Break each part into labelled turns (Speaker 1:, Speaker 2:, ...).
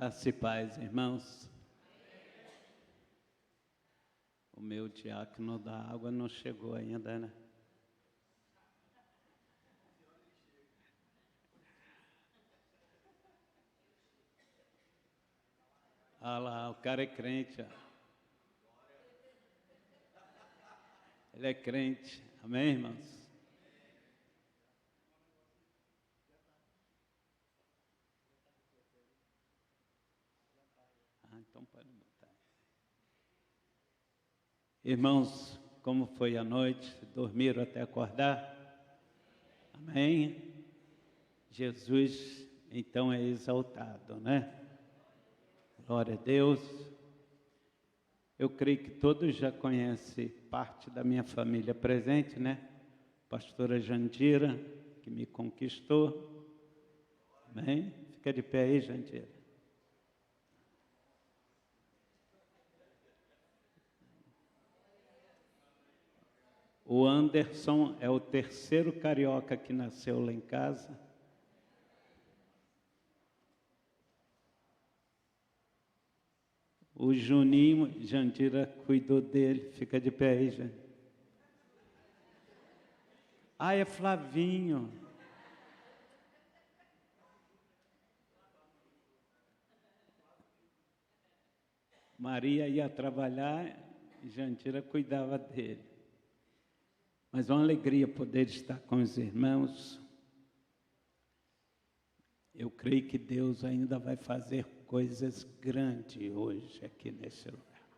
Speaker 1: Graça e paz, irmãos. O meu diácono da água não chegou ainda, né? Ah lá, o cara é crente, ó. Ele é crente. Amém, irmãos? Então pode botar. Irmãos, como foi a noite? Dormiram até acordar? Amém? Jesus, então, é exaltado, né? Glória a Deus. Eu creio que todos já conhecem parte da minha família presente, né? Pastora Jandira, que me conquistou. Amém? Fica de pé aí, Jandira. O Anderson é o terceiro carioca que nasceu lá em casa. O Juninho, Jandira cuidou dele. Fica de pé aí, Jandira. Ah, é Flavinho. Maria ia trabalhar e Jandira cuidava dele. Mas é uma alegria poder estar com os irmãos. Eu creio que Deus ainda vai fazer coisas grandes hoje aqui nesse lugar.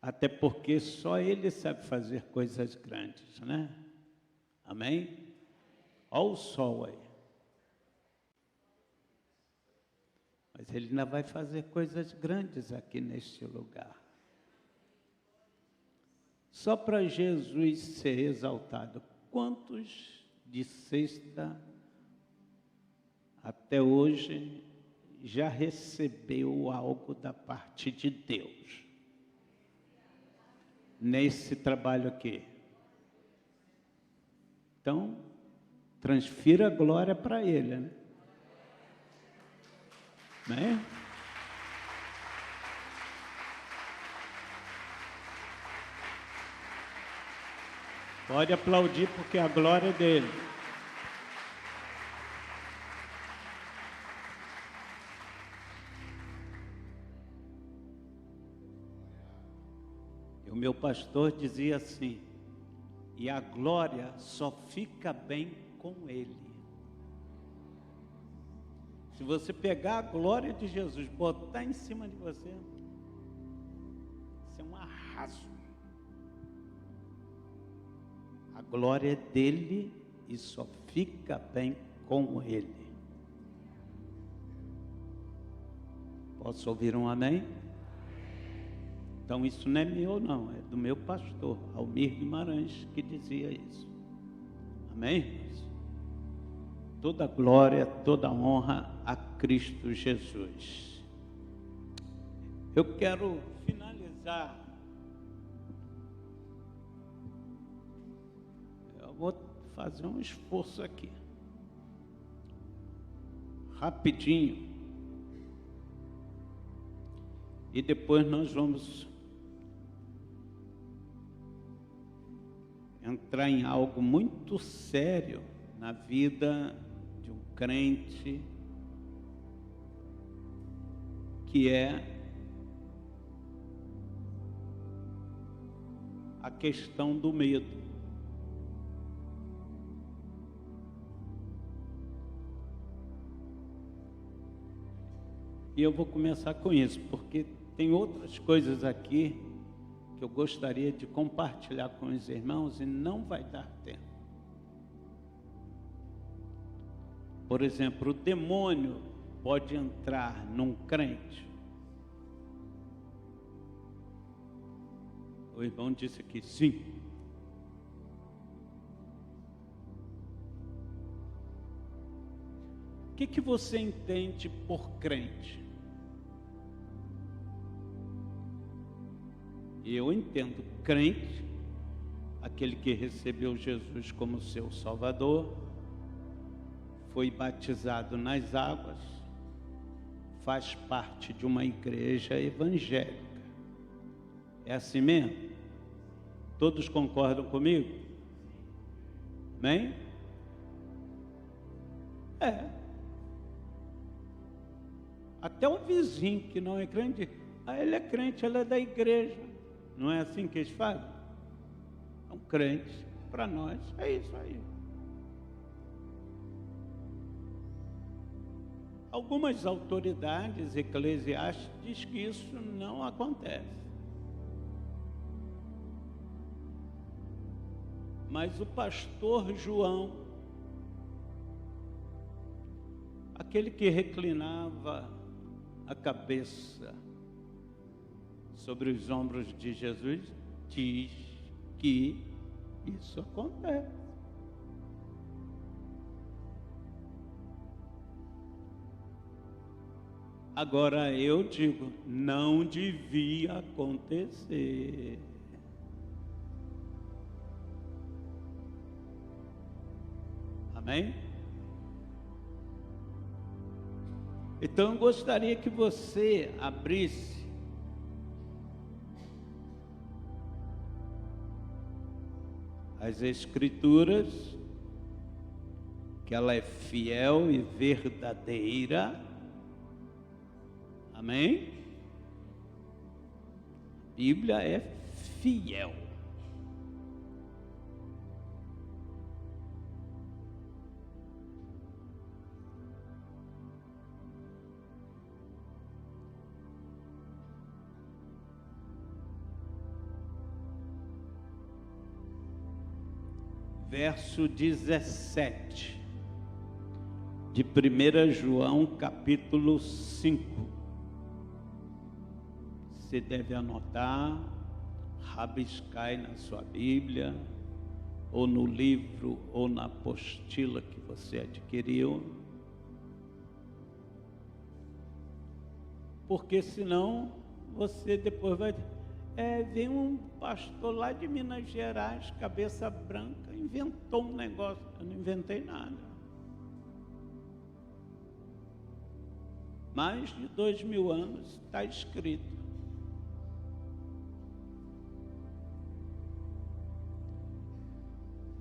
Speaker 1: Até porque só Ele sabe fazer coisas grandes, né? Amém? Olha o sol aí. Mas Ele ainda vai fazer coisas grandes aqui neste lugar. Só para Jesus ser exaltado. Quantos de sexta até hoje já recebeu algo da parte de Deus? Nesse trabalho aqui. Então, transfira a glória para Ele, né? Né? Pode aplaudir porque a glória é dele. E o meu pastor dizia assim: e a glória só fica bem com ele. Se você pegar a glória de Jesus, botar em cima de você, isso é um arraso. A glória é dele e só fica bem com ele. Posso ouvir um amém? Então isso não é meu não, é do meu pastor, Almir Guimarães, que dizia isso. Amém? Toda glória, toda honra a Cristo Jesus. Eu quero finalizar. Eu vou fazer um esforço aqui. Rapidinho. E depois nós vamos entrar em algo muito sério na vida de um crente, que é a questão do medo. E eu vou começar com isso, porque tem outras coisas aqui que eu gostaria de compartilhar com os irmãos e não vai dar tempo. Por exemplo, o demônio pode entrar num crente. O irmão disse que sim. O que você entende por crente? Eu entendo crente, aquele que recebeu Jesus como seu Salvador, foi batizado nas águas faz parte de uma igreja evangélica. É assim mesmo? Todos concordam comigo? Amém? É. Até um vizinho que não é crente, ele é crente, ele é da igreja. Não é assim que eles fazem? São crentes, para nós, é isso aí. Algumas autoridades eclesiásticas dizem que isso não acontece. Mas o pastor João, aquele que reclinava a cabeça sobre os ombros de Jesus, diz que isso acontece. Agora eu digo, não devia acontecer. Amém? Então eu gostaria que você abrisse as Escrituras, que ela é fiel e verdadeira. Amém? A Bíblia é fiel. Verso 17 de 1 João capítulo 5. Você deve anotar, rabiscar na sua Bíblia, ou no livro, ou na apostila que você adquiriu, porque senão você depois vai... vem um pastor lá de Minas Gerais, cabeça branca, inventou um negócio. Eu não inventei nada. Mais de 2000 anos está escrito.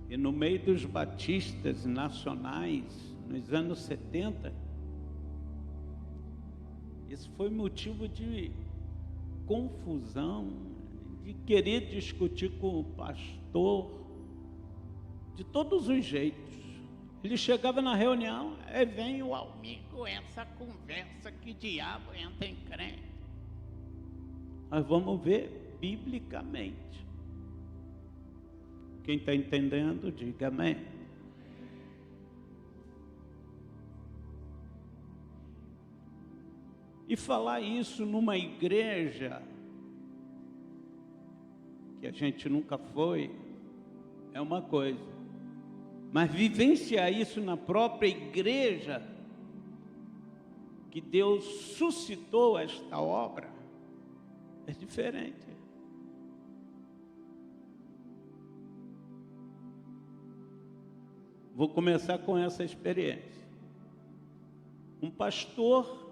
Speaker 1: E no meio dos batistas nacionais, nos anos 70, isso foi motivo de confusão, de querer discutir com o pastor, de todos os jeitos. Ele chegava na reunião, vem o amigo, essa conversa, que diabo entra em crente. Nós vamos ver biblicamente. Quem está entendendo, diga amém. E falar isso numa igreja que a gente nunca foi, é uma coisa. Mas vivenciar isso na própria igreja, que Deus suscitou esta obra, é diferente. Vou começar com essa experiência. Um pastor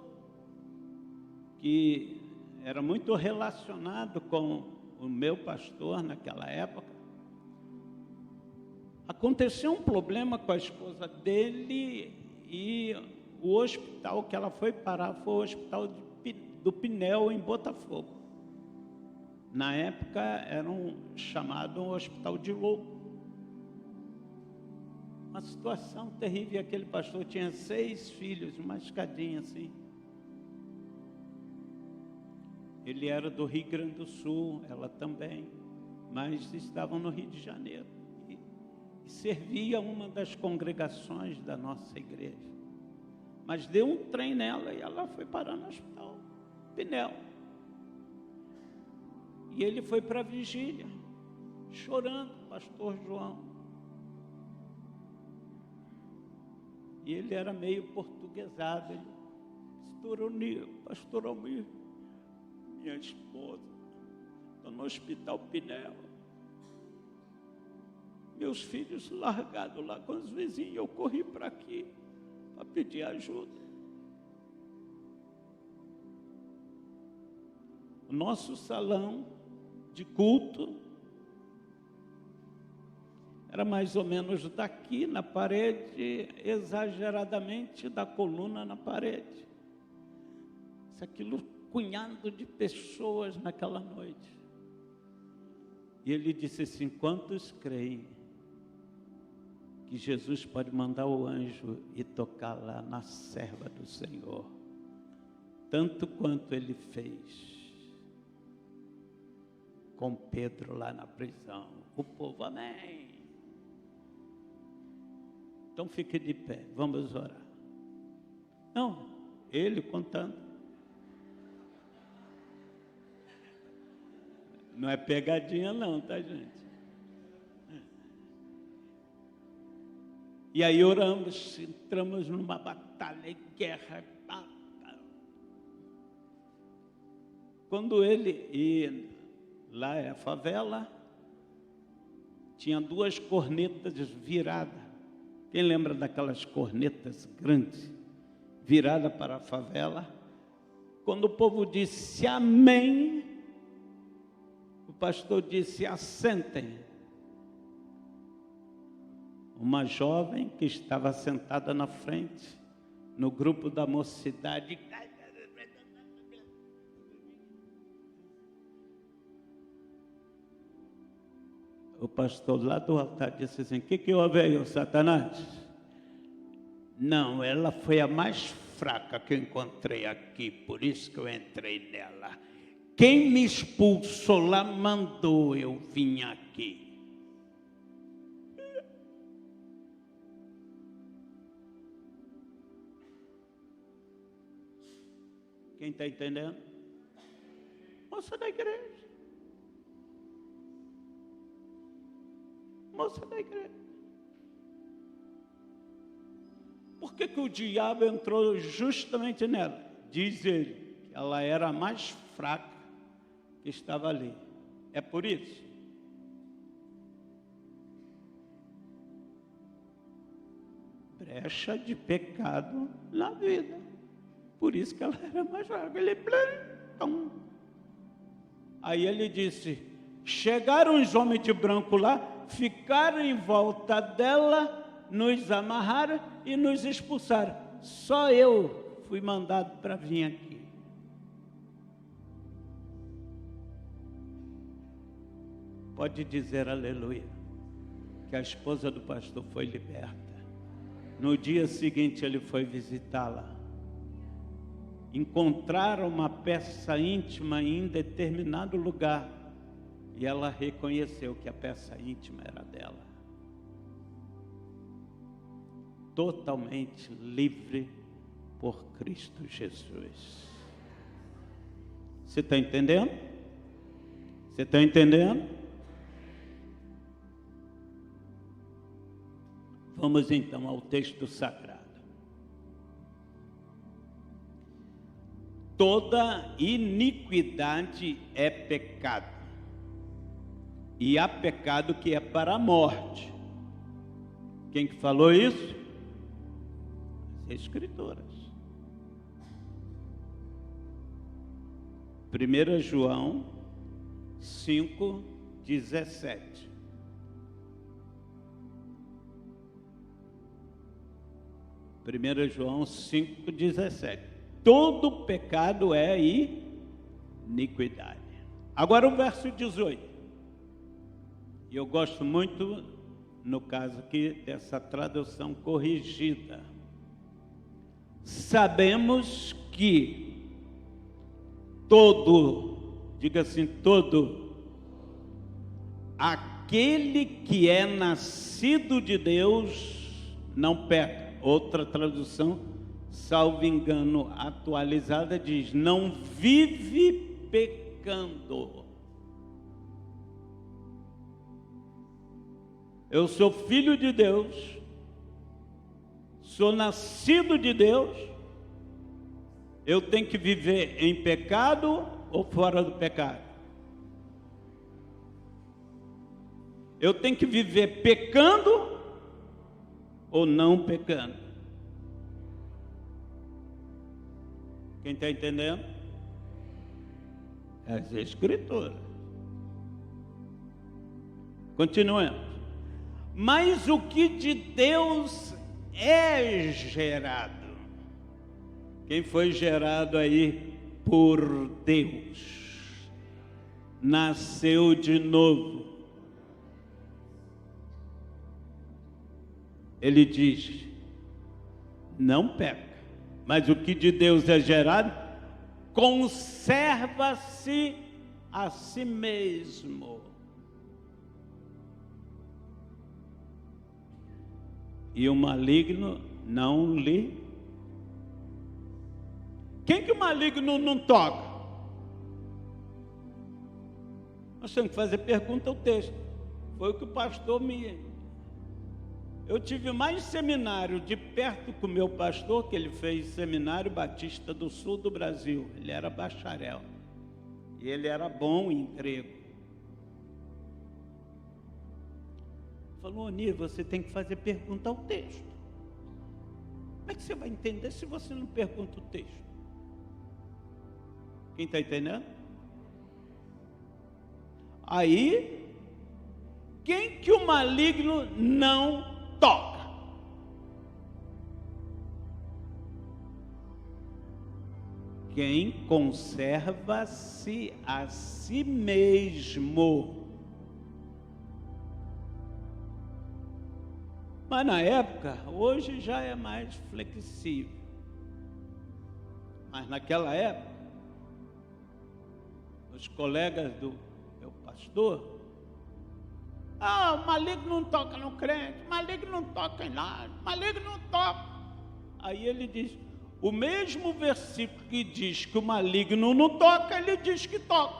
Speaker 1: que era muito relacionado com o meu pastor naquela época, aconteceu um problema com a esposa dele e o hospital que ela foi parar foi o hospital do Pinel, em Botafogo. Na época era chamado um hospital de louco. Uma situação terrível. Aquele pastor tinha 6 filhos, uma escadinha assim. Ele era do Rio Grande do Sul, ela também, mas estavam no Rio de Janeiro. E servia uma das congregações da nossa igreja. Mas deu um trem nela e ela foi parar no hospital Pinel. E ele foi para a vigília, chorando, pastor João. E ele era meio portuguesado. Ele, pastor Almir, minha esposa está no hospital Pinel. Meus filhos largados lá com os vizinhos, eu corri para aqui para pedir ajuda. o nosso salão de culto era mais ou menos daqui na parede, exageradamente da coluna na parede. Aquilo, cunhado de pessoas naquela noite. E ele disse assim: quantos creem que Jesus pode mandar o anjo e tocar lá na serva do Senhor, tanto quanto ele fez com Pedro lá na prisão? O povo, amém. Então fique de pé, vamos orar. Não, ele contando. Não é pegadinha não, tá, gente? E aí oramos, entramos numa batalha e guerra. Quando ele ia, lá é a favela, tinha duas cornetas viradas. Quem lembra daquelas cornetas grandes, viradas para a favela? Quando o povo disse amém, o pastor disse: assentem. Uma jovem que estava sentada na frente, no grupo da mocidade, o pastor lá do altar disse assim: o que houve aí, Satanás? Não, ela foi a mais fraca que eu encontrei aqui, por isso que eu entrei nela. Quem me expulsou lá mandou eu vir aqui. Quem está entendendo? Moça da igreja. Moça da igreja. Por que o diabo entrou justamente nela? Diz ele que ela era a mais fraca que estava ali. É por isso. Brecha de pecado na vida. Por isso que ela era mais fraca. Ele plantou. Aí ele disse: chegaram os homens de branco lá, ficaram em volta dela, nos amarraram e nos expulsaram. Só eu fui mandado para vir aqui. Pode dizer aleluia, que a esposa do pastor foi liberta. No dia seguinte ele foi visitá-la. Encontraram uma peça íntima em determinado lugar e ela reconheceu que a peça íntima era dela. Totalmente livre por Cristo Jesus. Você está entendendo? Você está entendendo? Vamos então ao texto sagrado. Toda iniquidade é pecado, e há pecado que é para a morte. Quem que falou isso? As Escrituras. 1 João 5:17. 1 João 5:17. Todo pecado é iniquidade. Agora o verso 18. E eu gosto muito, no caso aqui, dessa tradução corrigida. Sabemos que diga assim, todo, aquele que é nascido de Deus não peca. Outra tradução, salvo engano, atualizada, diz: não vive pecando. Eu sou filho de Deus, sou nascido de Deus, eu tenho que viver em pecado ou fora do pecado? Eu tenho que viver pecando ou não pecando? Quem está entendendo? As Escrituras. Continuemos. Mas o que de Deus é gerado? Quem foi gerado aí por Deus? Nasceu de novo. Ele diz, não peca, mas o que de Deus é gerado, conserva-se a si mesmo. E o maligno não lhe... Quem que o maligno não toca? Nós temos que fazer pergunta ao texto. Foi o que o pastor me... Eu tive mais seminário de perto com o meu pastor, que ele fez Seminário Batista do Sul do Brasil. Ele era bacharel. E ele era bom em grego. Falou, Oni, você tem que fazer pergunta ao texto. Como é que você vai entender se você não pergunta o texto? Quem está entendendo? Aí, quem que o maligno não toca? Quem conserva-se a si mesmo. Mas na época, hoje já é mais flexível. Mas naquela época, os colegas do meu pastor, o maligno não toca no crente, o maligno não toca em nada, o maligno não toca. Aí ele diz, o mesmo versículo que diz que o maligno não toca, ele diz que toca.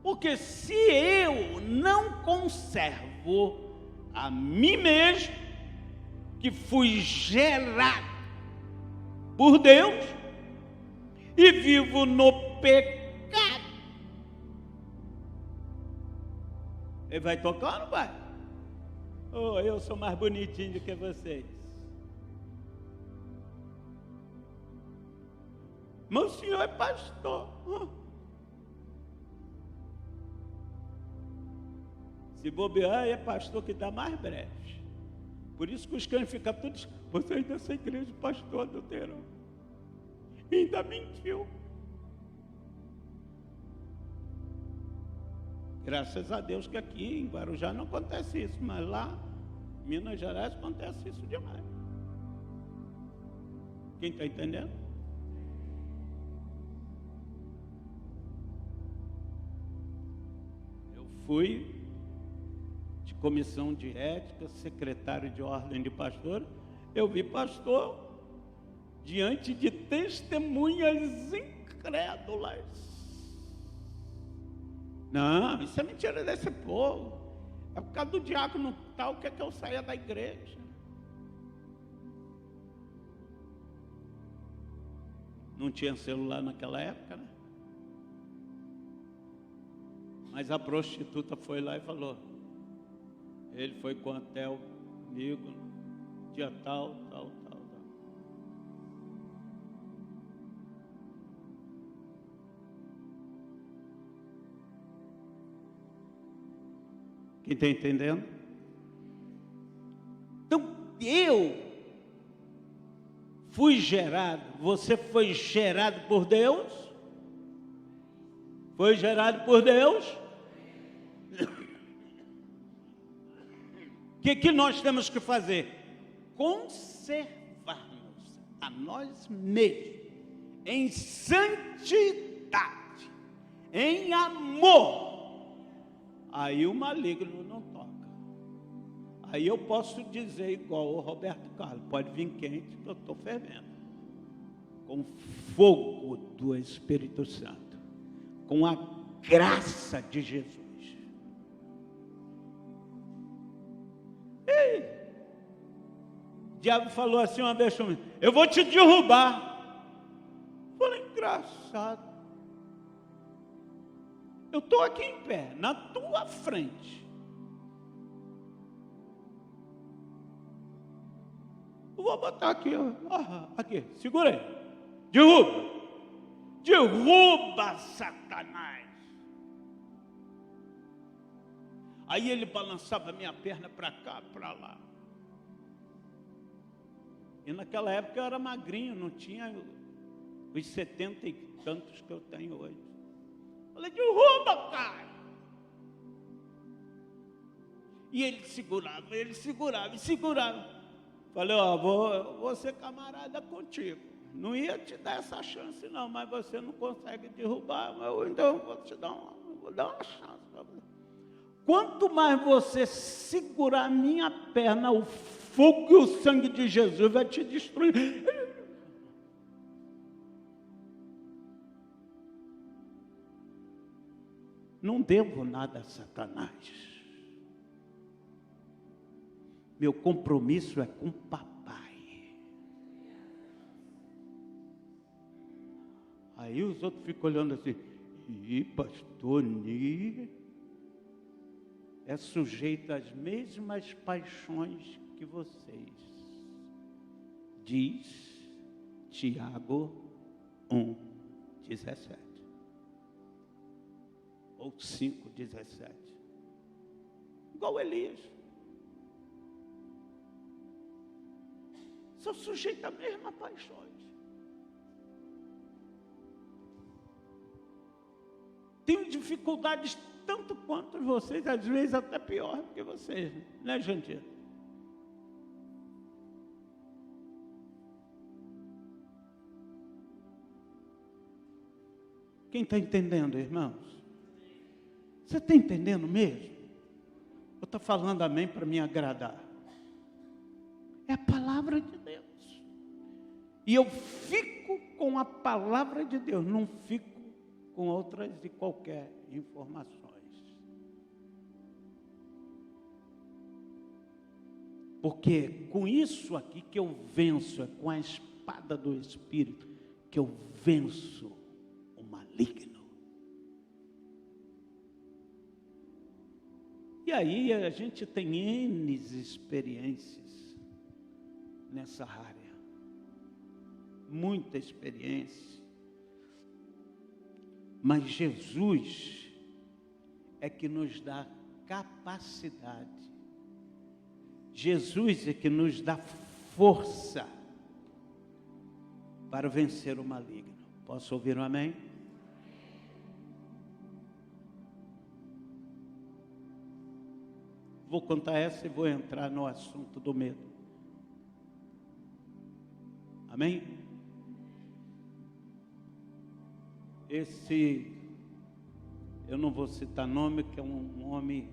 Speaker 1: Porque se eu não conservo a mim mesmo, que fui gerado por Deus, e vivo no pecado, ele vai tocar ou não vai? Oh, eu sou mais bonitinho do que vocês. Mas o senhor é pastor. Se bobear, é pastor que dá mais brecha. Por isso que os cães ficam todos, você é dessa igreja, pastor adulterou. Ainda mentiu. Graças a Deus que aqui em Guarujá não acontece isso, mas lá em Minas Gerais acontece isso demais. Quem está entendendo? Eu fui de comissão de ética, secretário de ordem de pastor, eu vi pastor diante de testemunhas incrédulas. Não, isso é mentira desse povo. É por causa do diácono tal que é que eu saia da igreja. Não tinha celular naquela época, né? Mas a prostituta foi lá e falou, ele foi com o hotel comigo, dia tal. Quem está entendendo? Então, eu fui gerado, você foi gerado por Deus? Foi gerado por Deus? O que nós temos que fazer? Conservar-nos a nós mesmos em santidade, em amor. Aí o maligno não toca. Aí eu posso dizer igual o Roberto Carlos, pode vir quente que eu estou fervendo. Com fogo do Espírito Santo, com a graça de Jesus. Ei, o diabo falou assim uma vez para mim, eu vou te derrubar. Eu falei, engraçado. Eu estou aqui em pé, na tua frente. Eu vou botar aqui, ó. Aqui, segura aí. Derruba. derruba Satanás. Aí ele balançava a minha perna para cá, para lá. E naquela época eu era magrinho, não tinha os 70 e tantos que eu tenho hoje. Falei, derruba, cara. E ele segurava e segurava. Falei, vou ser camarada contigo. Não ia te dar essa chance não, mas você não consegue derrubar, então vou dar uma chance para você. Quanto mais você segurar a minha perna, o fogo e o sangue de Jesus vai te destruir. Não devo nada a Satanás. Meu compromisso é com o papai. Aí os outros ficam olhando assim, pastor Ni é sujeito às mesmas paixões que vocês. Diz Tiago 1:17. Ou 5:17. Igual Elias. Sou sujeito às mesmas paixões. Tenho dificuldades tanto quanto vocês, às vezes até pior do que vocês, né, Jandir? Quem está entendendo, irmãos? Você está entendendo mesmo? Eu estou falando amém para me agradar. É a palavra de Deus. E eu fico com a palavra de Deus, não fico com outras e qualquer informações. Porque com isso aqui que eu venço, é com a espada do Espírito que eu venço o maligno. E aí a gente tem N experiências nessa área. Muita experiência. Mas Jesus é que nos dá capacidade. Jesus é que nos dá força para vencer o maligno. Posso ouvir um amém? Vou contar essa e vou entrar no assunto do medo. Amém? Eu não vou citar nome, que é um homem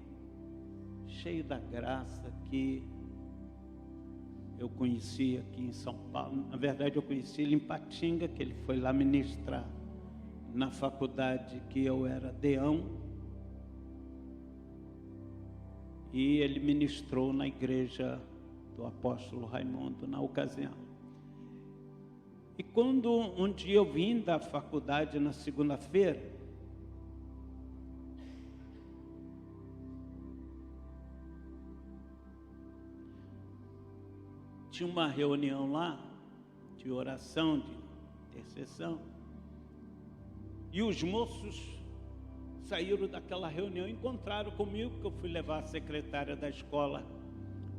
Speaker 1: cheio da graça que eu conheci aqui em São Paulo. Na verdade, eu conheci ele em Patinga, que ele foi lá ministrar na faculdade que eu era deão. E ele ministrou na igreja do apóstolo Raimundo na ocasião. E quando um dia eu vim da faculdade na segunda-feira, tinha uma reunião lá, de oração, de intercessão, e os moços saíram daquela reunião, encontraram comigo, que eu fui levar a secretária da escola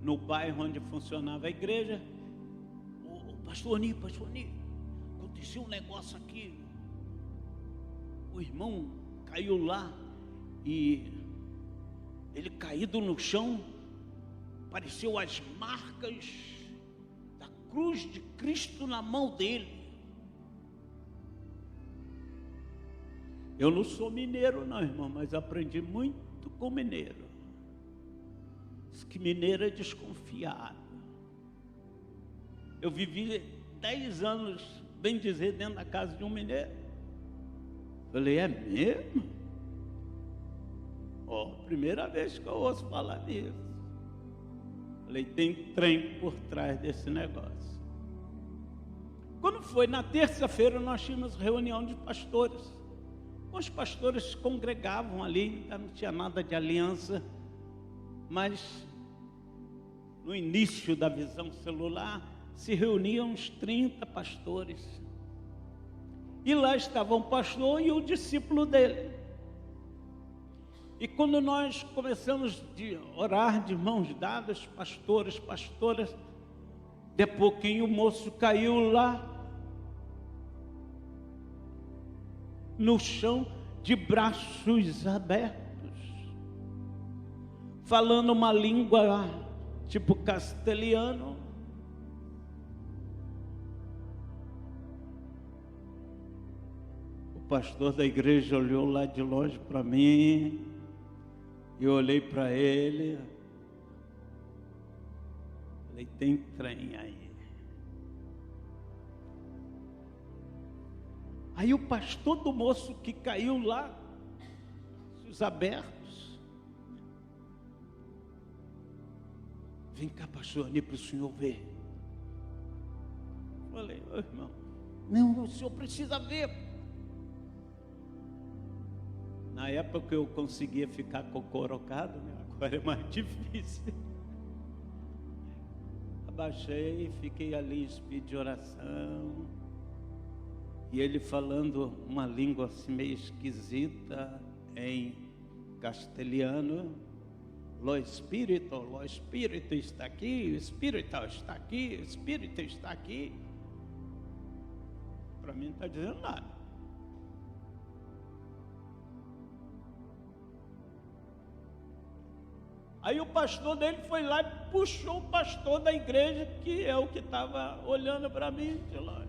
Speaker 1: no bairro onde funcionava a igreja. Pastor Ni, aconteceu um negócio aqui, o irmão caiu lá, e ele caído no chão, apareceu as marcas da cruz de Cristo na mão dele. Eu não sou mineiro não, irmão, mas aprendi muito com mineiro. Diz que mineiro é desconfiado. Eu vivi 10 anos, bem dizer, dentro da casa de um mineiro. Falei, é mesmo? Primeira vez que eu ouço falar nisso. Falei, tem trem por trás desse negócio. Quando foi na terça-feira, nós tínhamos reunião de pastores. Os pastores se congregavam ali, ainda não tinha nada de aliança, mas no início da visão celular se reuniam uns 30 pastores. E lá estava um pastor e o discípulo dele. E quando nós começamos a orar de mãos dadas, pastores, pastoras, de pouquinho o moço caiu lá no chão, de braços abertos, falando uma língua tipo castelhano. O pastor da igreja olhou lá de longe para mim, e eu olhei para ele, falei, tem trem aí. Aí o pastor do moço que caiu lá, os abertos, vem cá, pastor, ali para o senhor ver. Falei, ô irmão, não, o senhor precisa ver. Na época eu conseguia ficar cocorocado, né? Agora é mais difícil. Abaixei, fiquei ali em espírito de oração. E ele falando uma língua assim meio esquisita em castelhano. Lo Espírito está aqui, o Espírito está aqui, o Espírito está aqui. Para mim não está dizendo nada. Aí o pastor dele foi lá e puxou o pastor da igreja, que é o que estava olhando para mim de lá.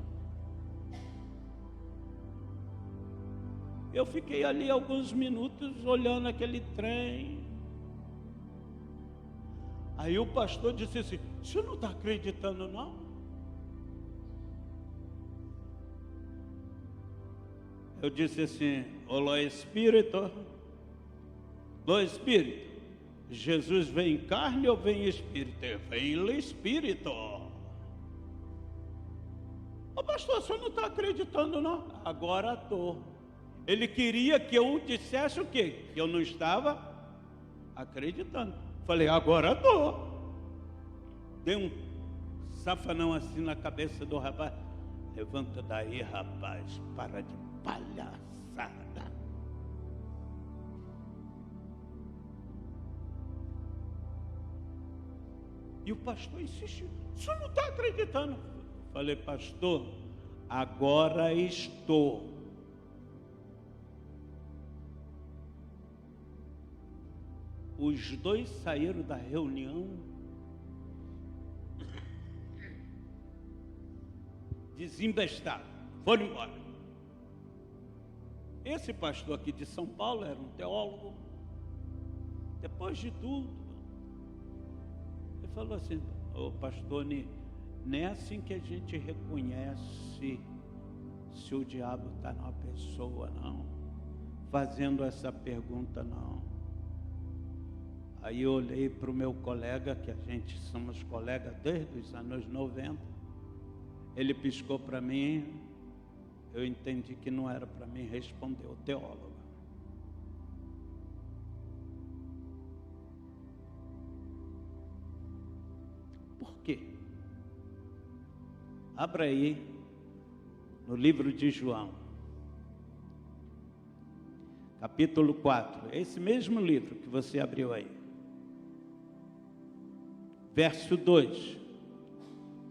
Speaker 1: Eu fiquei ali alguns minutos olhando aquele trem. Aí o pastor disse assim, o senhor não está acreditando não? Eu disse assim, olá Espírito, do Espírito, Jesus vem em carne ou vem em Espírito? Vem em Espírito. Ô pastor, o senhor não está acreditando não? Agora estou. Ele queria que eu dissesse o quê? Que eu não estava acreditando. Falei, agora estou. Dei um safanão assim na cabeça do rapaz. Levanta daí, rapaz, para de palhaçada. E o pastor insistiu, o senhor não está acreditando? Falei, pastor, agora estou. Os dois saíram da reunião desembestados, foram embora. Esse pastor aqui de São Paulo era um teólogo. Depois de tudo, ele falou assim, ô pastor, não é assim que a gente reconhece se o diabo está numa pessoa, não. Fazendo essa pergunta, não. Aí eu olhei para o meu colega, que a gente somos colegas desde os anos 90. Ele piscou para mim, eu entendi que não era para mim responder, o teólogo. Por quê? Abra aí no livro de João, capítulo 4, esse mesmo livro que você abriu aí. Verso 2,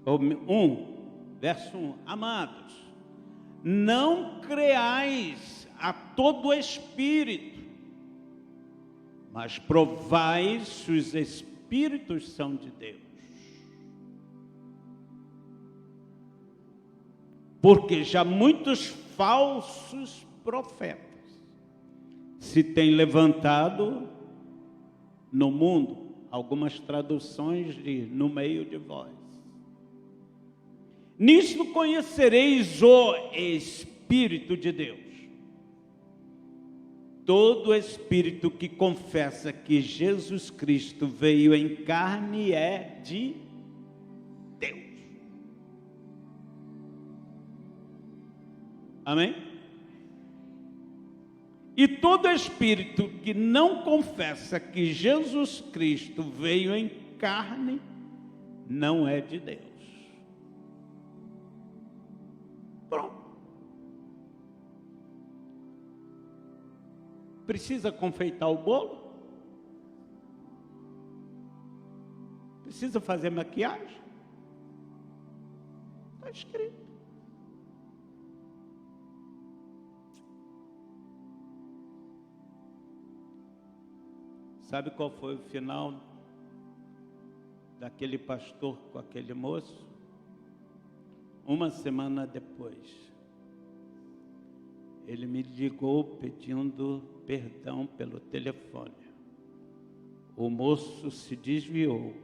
Speaker 1: ou 1, verso 1, amados, não creais a todo espírito, mas provai se os espíritos são de Deus. Porque já muitos falsos profetas se têm levantado no mundo. Algumas traduções de no meio de vós. Nisto conhecereis o Espírito de Deus. Todo espírito que confessa que Jesus Cristo veio em carne é de Deus. Amém? E todo espírito que não confessa que Jesus Cristo veio em carne, não é de Deus. Pronto. Precisa confeitar o bolo? Precisa fazer maquiagem? Está escrito. Sabe qual foi o final daquele pastor com aquele moço? Uma semana depois, ele me ligou pedindo perdão pelo telefone. O moço se desviou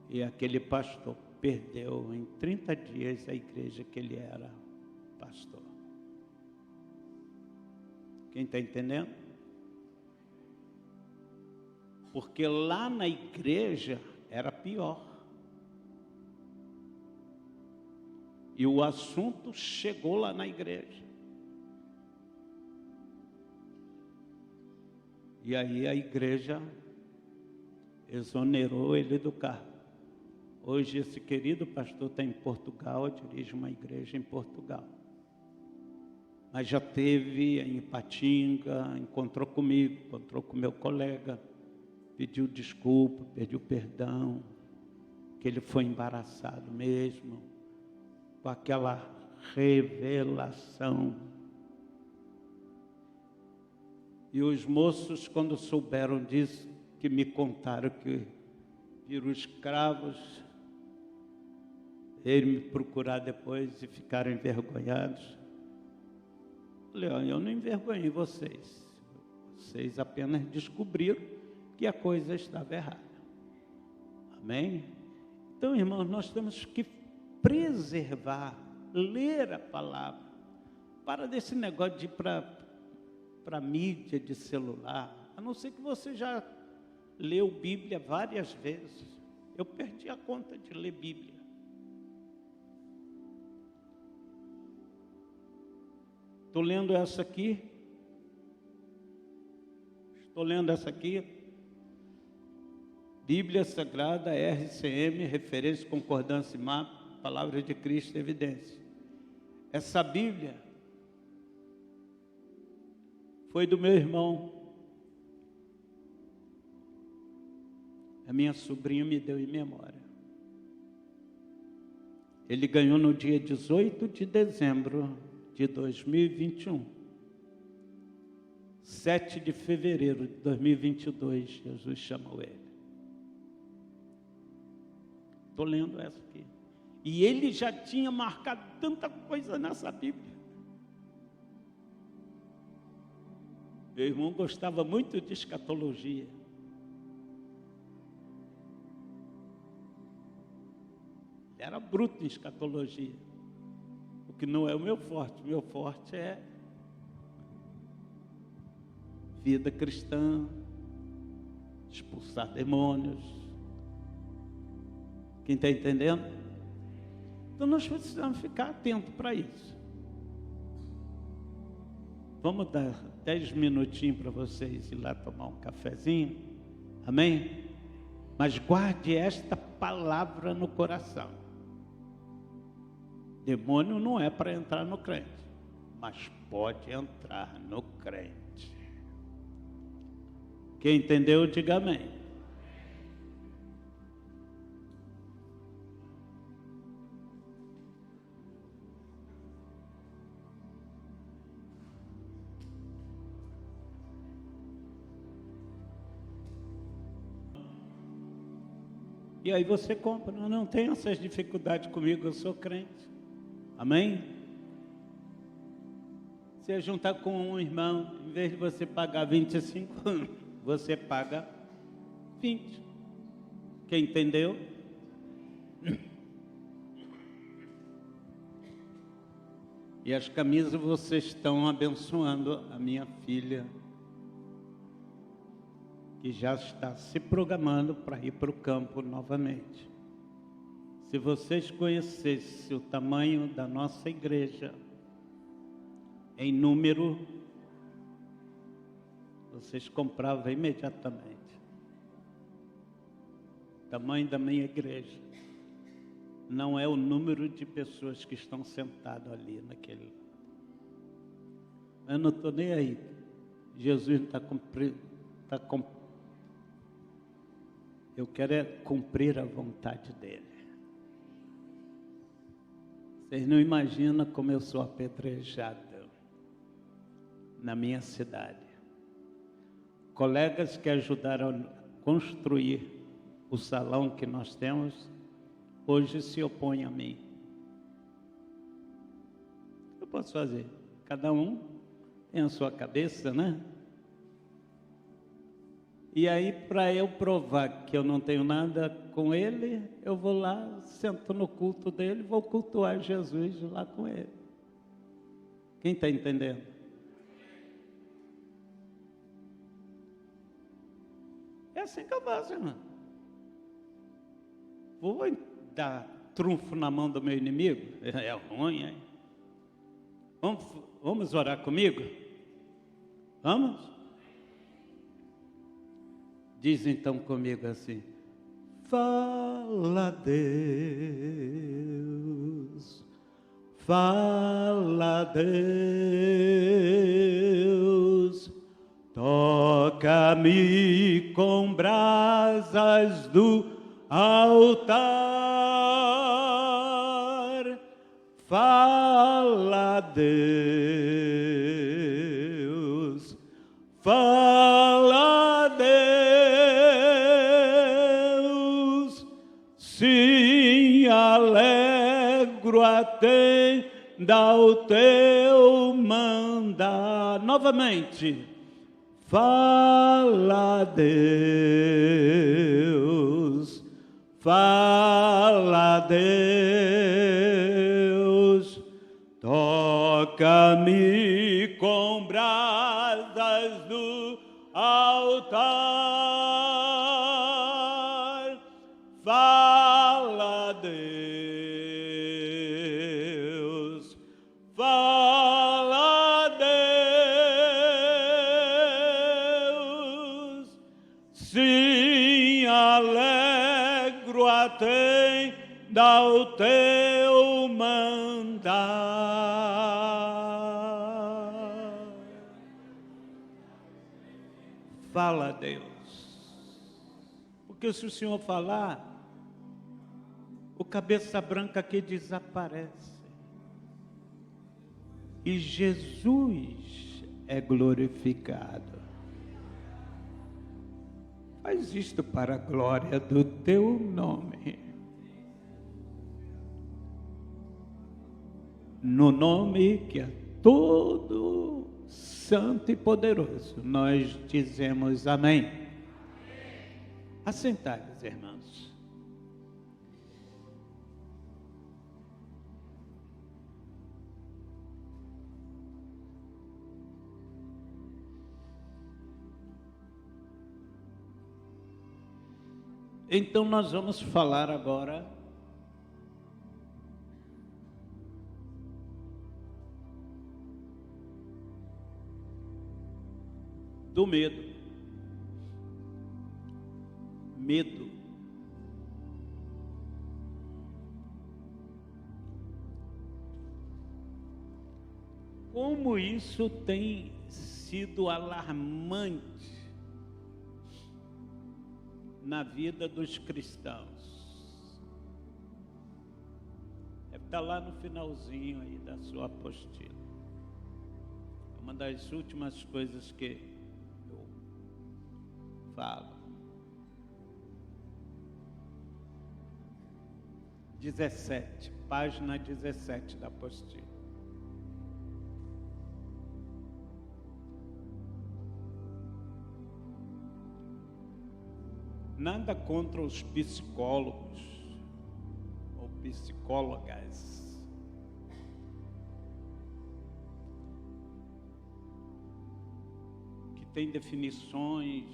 Speaker 1: e aquele pastor perdeu em 30 dias a igreja que ele era pastor. Quem está entendendo? Porque lá na igreja era pior. E o assunto chegou lá na igreja. E aí a igreja exonerou ele do cargo. Hoje esse querido pastor está em Portugal, dirige uma igreja em Portugal. Mas já teve em Ipatinga, encontrou comigo, encontrou com meu colega, pediu desculpa, pediu perdão, que ele foi embaraçado mesmo, com aquela revelação. E os moços, quando souberam disso, que me contaram que viram escravos, eles me procurar depois e ficaram envergonhados. Falei, olha, eu não envergonhei vocês. Vocês apenas descobriram que a coisa estava errada. Amém? Então, irmãos, nós temos que preservar, ler a palavra. Para desse negócio de ir para mídia de celular. A não ser que você já leu Bíblia várias vezes. Eu perdi a conta de ler Bíblia. Estou lendo essa aqui. Estou lendo essa aqui. Bíblia Sagrada, RCM, Referência, Concordância e Mapa, Palavra de Cristo, Evidência. Essa Bíblia foi do meu irmão. A minha sobrinha me deu em memória. Ele ganhou no dia 18 de dezembro de 2021. 7 de fevereiro de 2022, Jesus chamou ele. Estou lendo essa aqui. E ele já tinha marcado tanta coisa nessa Bíblia. Meu irmão gostava muito de escatologia. Ele era bruto em escatologia. O que não é o meu forte. O meu forte é vida cristã, expulsar demônios. Quem está entendendo? Então nós precisamos ficar atentos para isso. Vamos dar 10 minutinhos para vocês ir lá tomar um cafezinho. Amém? Mas guarde esta palavra no coração. Demônio não é para entrar no crente, mas pode entrar no crente. Quem entendeu, diga amém. E aí você compra, não tem essas dificuldades comigo, eu sou crente. Amém? Você juntar com um irmão, em vez de você pagar 25, você paga 20. Quem entendeu? E as camisas vocês estão abençoando a minha filha, que já está se programando para ir para o campo novamente. Se vocês conhecessem o tamanho da nossa igreja, em número, vocês compravam imediatamente. O tamanho da minha igreja não é o número de pessoas que estão sentadas ali naquele. Eu não estou nem aí. Jesus não está cumprindo. Eu quero é cumprir a vontade dele. Vocês não imaginam como eu sou apedrejado na minha cidade. Colegas que ajudaram a construir o salão que nós temos, hoje se opõem a mim. Eu posso fazer. Cada um tem a sua cabeça, né? E aí, para eu provar que eu não tenho nada com ele, eu vou lá, sento no culto dele, vou cultuar Jesus lá com ele. Quem está entendendo? É assim que eu faço, irmão. Vou dar trunfo na mão do meu inimigo? É ruim, hein? Vamos orar comigo? Vamos? Diz então comigo assim: fala, Deus, fala, Deus, toca-me com brasas do altar, fala, Deus, fala, Deus, sim, alegro atenda ao teu mandar. Novamente, fala, Deus, fala, Deus, toca-me com brasas do altar, fala, Deus, fala, Deus, sim, alegro atenda ao teu mandar. Fala, Deus, porque se o Senhor falar, o cabeça branca aqui desaparece e Jesus é glorificado. Faz isto para a glória do teu nome. No nome que é todo santo e poderoso, nós dizemos amém. Assentai-vos, irmãos. Então nós vamos falar agora do medo. Medo. Como isso tem sido alarmante na vida dos cristãos. Deve estar lá no finalzinho aí da sua apostila. Uma das últimas coisas que eu falo. 17, página 17 da apostila. Nada contra os psicólogos ou psicólogas. Que têm definições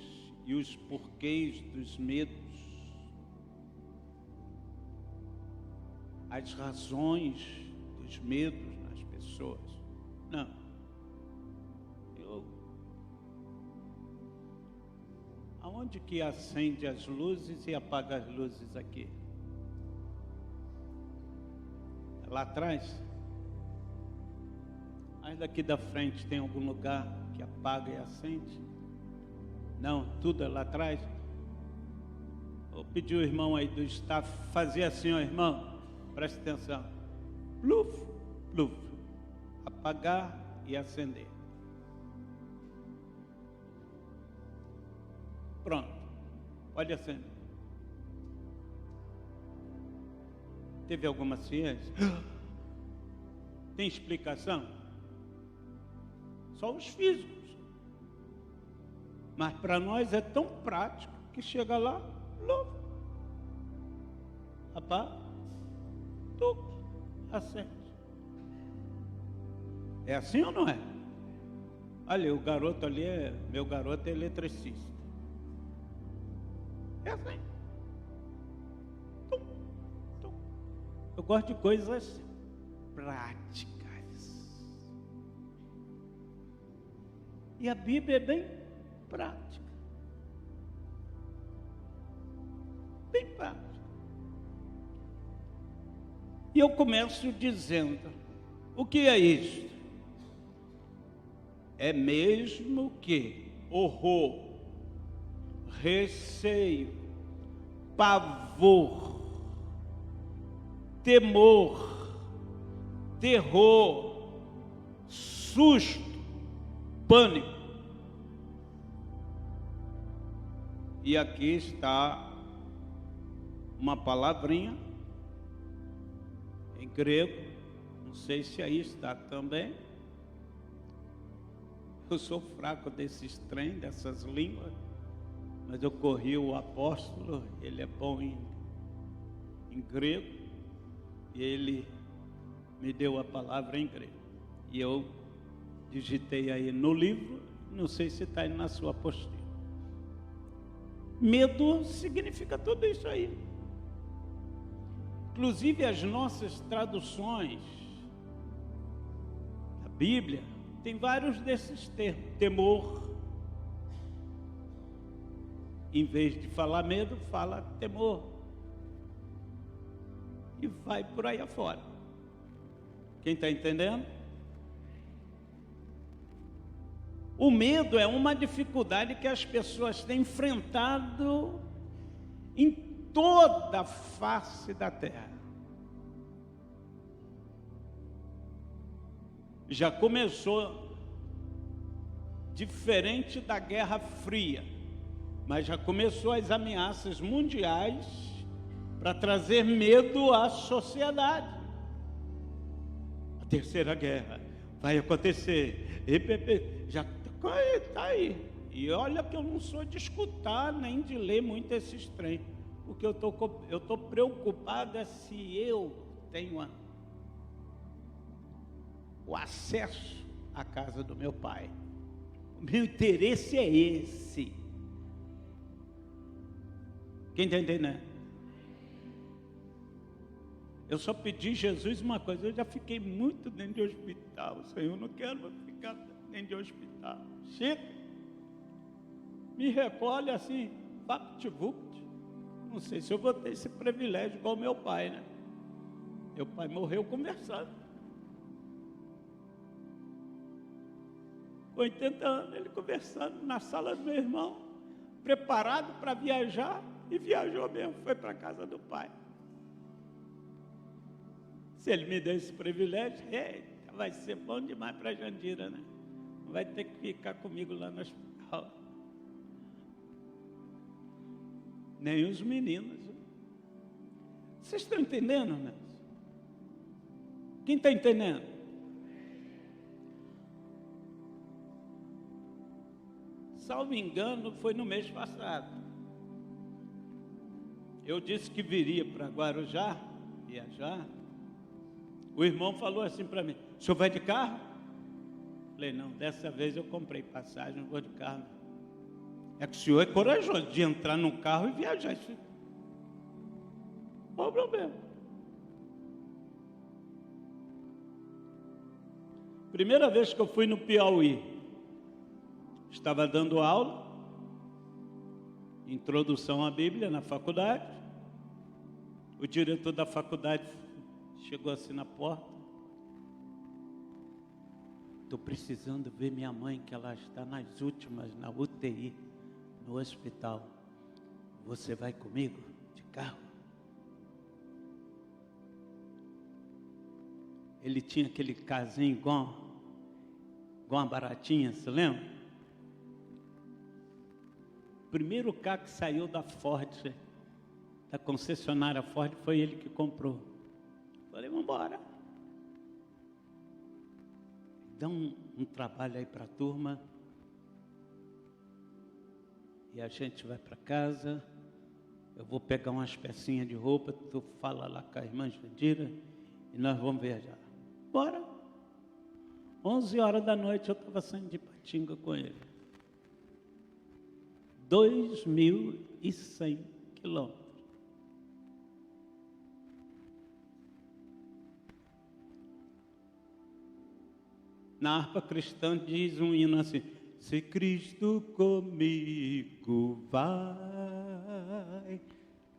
Speaker 1: e os porquês dos medos. As razões dos medos nas pessoas. Não. Aonde que acende as luzes e apaga as luzes aqui? Lá atrás? Mas daqui da frente tem algum lugar que apaga e acende? Não, tudo é lá atrás. Vou pedir o irmão aí do staff fazer assim, ó, irmão, preste atenção. Pluf, pluf. Apagar e acender. Pronto, pode acender. Teve alguma ciência? Tem explicação? Só os físicos. Mas para nós é tão prático que chega lá, apaga, acende. É assim ou não é? Olha, o garoto ali meu garoto é eletricista. É assim. Eu gosto de coisas práticas. E a Bíblia é bem prática. Bem prática. E eu começo dizendo, o que é isto? É mesmo que horror, receio, pavor, temor, terror, susto, pânico. E aqui está uma palavrinha em grego, não sei se aí está também. Eu sou fraco desses trem, dessas línguas, mas eu corri o apóstolo, ele é bom em grego, e ele me deu a palavra em grego. E eu digitei aí no livro, não sei se está aí na sua apostila. Medo significa tudo isso aí. Inclusive as nossas traduções da Bíblia tem vários desses termos. Temor, em vez de falar medo, fala temor. E vai por aí afora. Quem está entendendo? O medo é uma dificuldade que as pessoas têm enfrentado em toda a face da terra. Já começou diferente da Guerra Fria, mas já começou as ameaças mundiais para trazer medo à sociedade. A terceira guerra vai acontecer. Já está aí. E olha que eu não sou de escutar nem de ler muito esses trem, porque eu tô preocupado é se eu tenho o acesso à casa do meu pai. O meu interesse é esse. Quem está entendendo? Eu só pedi Jesus uma coisa, eu já fiquei muito dentro de hospital, Senhor, eu não quero ficar dentro de hospital. Chega, me recolhe assim, vapt-vupt. Não sei se eu vou ter esse privilégio igual meu pai, né? Meu pai morreu conversando. 80 anos, ele conversando na sala do meu irmão, preparado para viajar, e viajou mesmo, foi para a casa do pai. Se ele me der esse privilégio, vai ser bom demais para a Jandira, né? Não vai ter que ficar comigo lá no hospital. Nem os meninos. Vocês estão entendendo, né? Quem está entendendo? Salvo engano, foi no mês passado. Eu disse que viria para Guarujá, viajar. O irmão falou assim para mim: o senhor vai de carro? Falei: não, dessa vez eu comprei passagem, não vou de carro. É que o senhor é corajoso de entrar num carro e viajar. Qual o problema? Primeira vez que eu fui no Piauí, estava dando aula, introdução à Bíblia na faculdade. O diretor da faculdade chegou assim na porta. estou precisando ver minha mãe, que ela está nas últimas, na UTI, no hospital. Você vai comigo de carro? Ele tinha aquele carrinho igual uma baratinha, você lembra? O primeiro carro que saiu da Ford, da concessionária Ford, foi ele que comprou. Falei, vamos embora. Dá um trabalho aí para a turma. E a gente vai para casa. Eu vou pegar umas pecinhas de roupa. Tu fala lá com a irmã Jandira. E nós vamos viajar. Bora. 11 horas da noite eu estava saindo de Patinga com ele. 2.100 quilômetros. Na harpa cristã diz um hino assim: se Cristo comigo vai,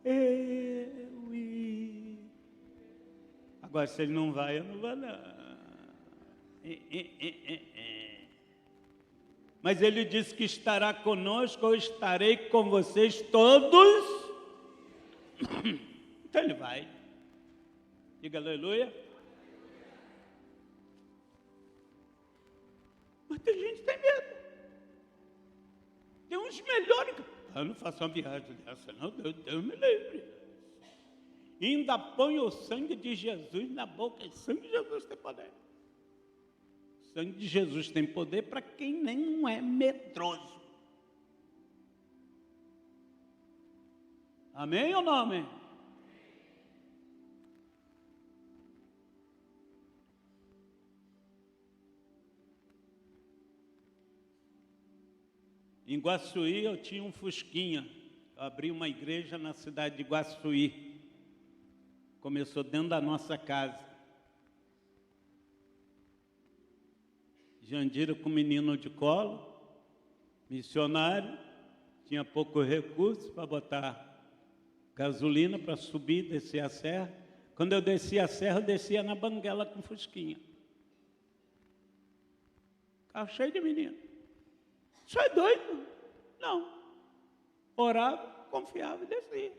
Speaker 1: eu ir. Agora, se ele não vai, eu não vou não. Mas ele disse que estará conosco, eu estarei com vocês todos. Então ele vai. Diga aleluia. Mas tem gente que tem medo. Tem uns melhores. Eu não faço uma viagem dessa, não. Deus me livre. E ainda põe o sangue de Jesus na boca. E sangue de Jesus tem poder. O sangue de Jesus tem poder para quem nem não é medroso. Amém ou não amém? Em Guaçuí eu tinha um Fusquinha. Eu abri uma igreja na cidade de Guaçuí. Começou dentro da nossa casa. Jandira com menino de colo, missionário, tinha pouco recurso para botar gasolina para subir, descer a serra. Quando eu descia a serra, eu descia na banguela com Fusquinha. Carro cheio de menino. Isso é doido? Não. Orava, confiava e descia.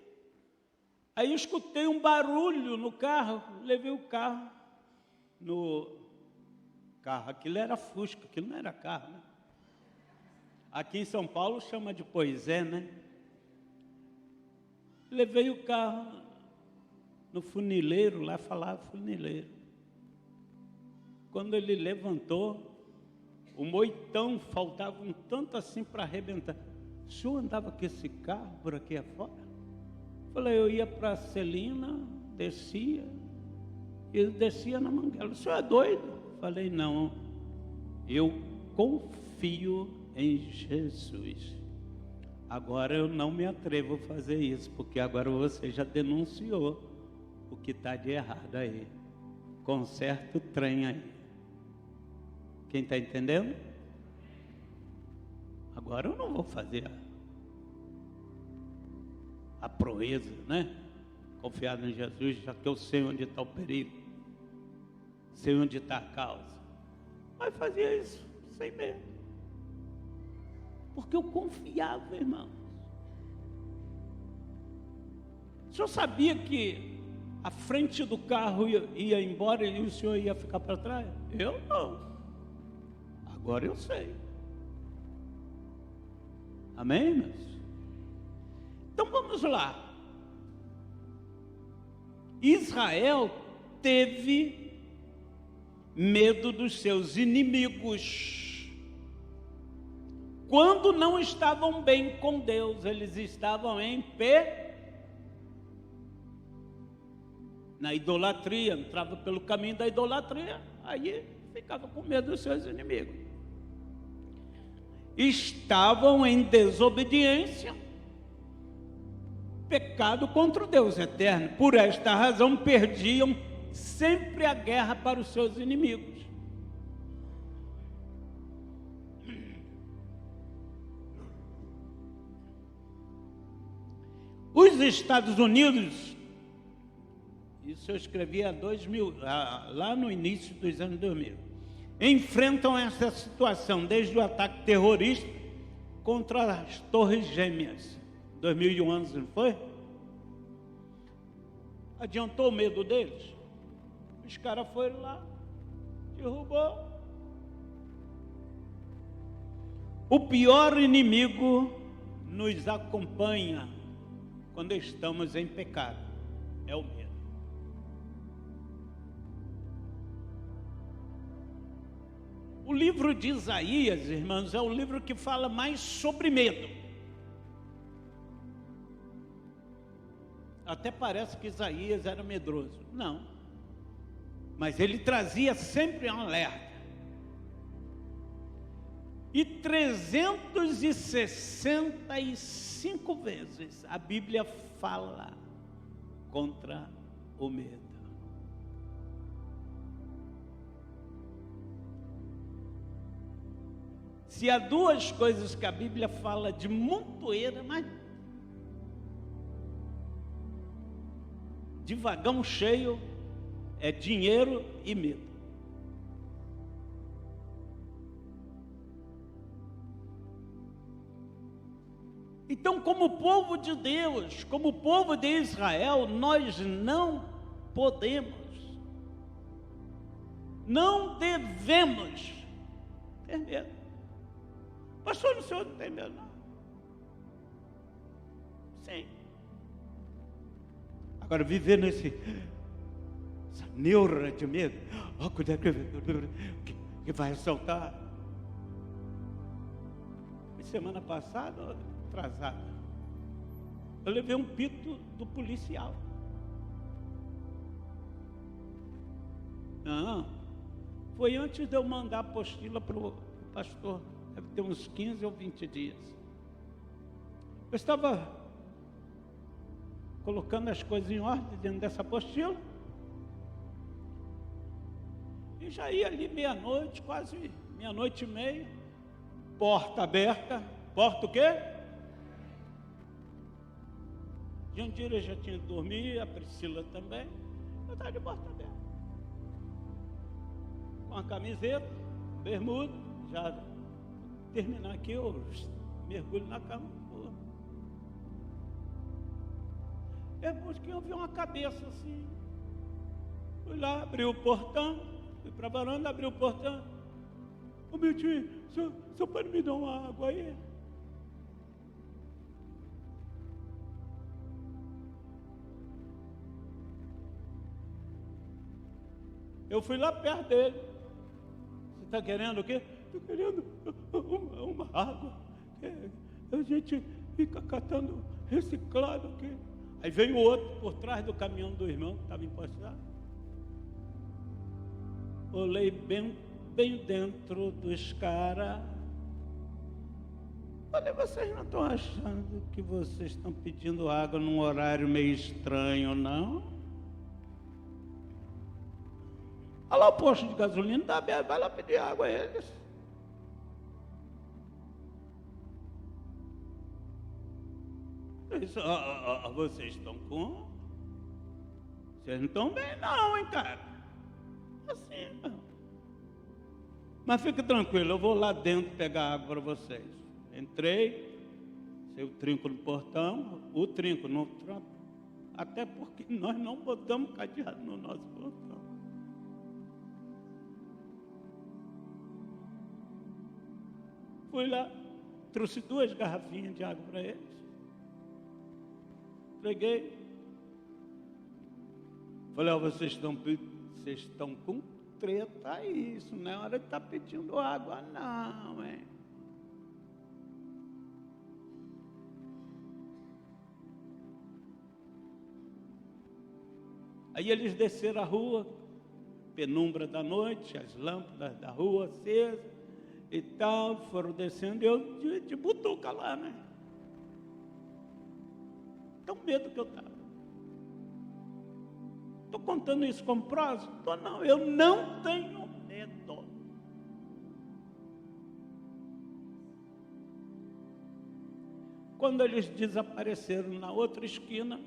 Speaker 1: Aí eu escutei um barulho no carro, levei o carro no carro. Aquilo era Fusca, aquilo não era carro, né? Aqui em São Paulo chama de poisé, né? Levei o carro no funileiro, lá falava funileiro. Quando ele levantou, o moitão faltava um tanto assim para arrebentar. O senhor andava com esse carro por aqui afora? Falei, eu ia para Celina, descia, e descia na Manguela. O senhor é doido? Falei, não, eu confio em Jesus. Agora eu não me atrevo a fazer isso, porque agora você já denunciou o que está de errado aí. Conserta o trem aí. Quem está entendendo? Agora eu não vou fazer a proeza, né? Confiar em Jesus, já que eu sei onde está o perigo, sei onde está a causa. Mas fazia isso sem medo, porque eu confiava, irmãos. O senhor sabia que a frente do carro ia embora e o senhor ia ficar para trás? Eu não. Agora eu sei. Amém, meus? Então vamos lá. Israel teve medo dos seus inimigos. Quando não estavam bem com Deus, eles estavam na idolatria, entrava pelo caminho da idolatria, aí ficava com medo dos seus inimigos. Estavam em desobediência, pecado contra o Deus eterno. Por esta razão perdiam sempre a guerra para os seus inimigos. Os Estados Unidos, isso eu escrevi há 2000, lá no início dos anos 2000, enfrentam essa situação, desde o ataque terrorista contra as Torres Gêmeas, 2011, não foi? Adiantou o medo deles? Os caras foram lá, derrubou. O pior inimigo nos acompanha quando estamos em pecado, é o medo. O livro de Isaías, irmãos, é o livro que fala mais sobre medo. Até parece que Isaías era medroso. Não. Mas ele trazia sempre um alerta. E 365 vezes a Bíblia fala contra o medo. Se há duas coisas que a Bíblia fala de montoeira, mas de vagão cheio, é dinheiro e medo. Então, como povo de Deus, como povo de Israel, nós não podemos, não devemos ter medo. Pastor, o senhor não tem medo, não? Sim. Agora, viver essa neura de medo, cuidado que vai assaltar. Semana passada, atrasada, eu levei um pito do policial. Não, foi antes de eu mandar a apostila para o pastor, deve ter uns 15 ou 20 dias. Eu estava colocando as coisas em ordem dentro dessa apostila, e já ia ali meia-noite, quase meia-noite e meia, porta aberta. Porta o quê? Jandira já tinha dormido, a Priscila também. Eu estava de porta aberta, com a camiseta, bermuda, já terminar aqui, eu mergulho na cama. Depois que eu vi uma cabeça assim, fui lá, abri o portão, fui para a varanda, abri o portão. Ô meu tio, senhor pode me dar uma água aí? Eu fui lá perto dele. Você está querendo o quê? Estou querendo uma água. A gente fica catando reciclado aqui. Aí veio outro por trás do caminhão do irmão que estava encostado. Olhei bem dentro dos caras. Olha, vocês não estão achando que vocês estão pedindo água num horário meio estranho, não? Olha lá o posto de gasolina, está aberto, vai lá pedir água a eles. Vocês estão com? Vocês não estão bem não, hein, cara? Assim, não. Mas fique tranquilo, eu vou lá dentro pegar água para vocês. Entrei, sei o trinco no portão, o trinco no tronco, até porque nós não botamos cadeado no nosso portão. Fui lá, trouxe 2 garrafinhas de água para eles. Entreguei. Falei, vocês estão com treta aí, isso não é hora de estar pedindo água não, hein? Aí eles desceram a rua, penumbra da noite, as lâmpadas da rua acesas e tal, foram descendo, e eu de butuca lá, né? Tão medo que eu estava. Estou contando isso como prosa? Não, eu não tenho medo. Quando eles desapareceram na outra esquina,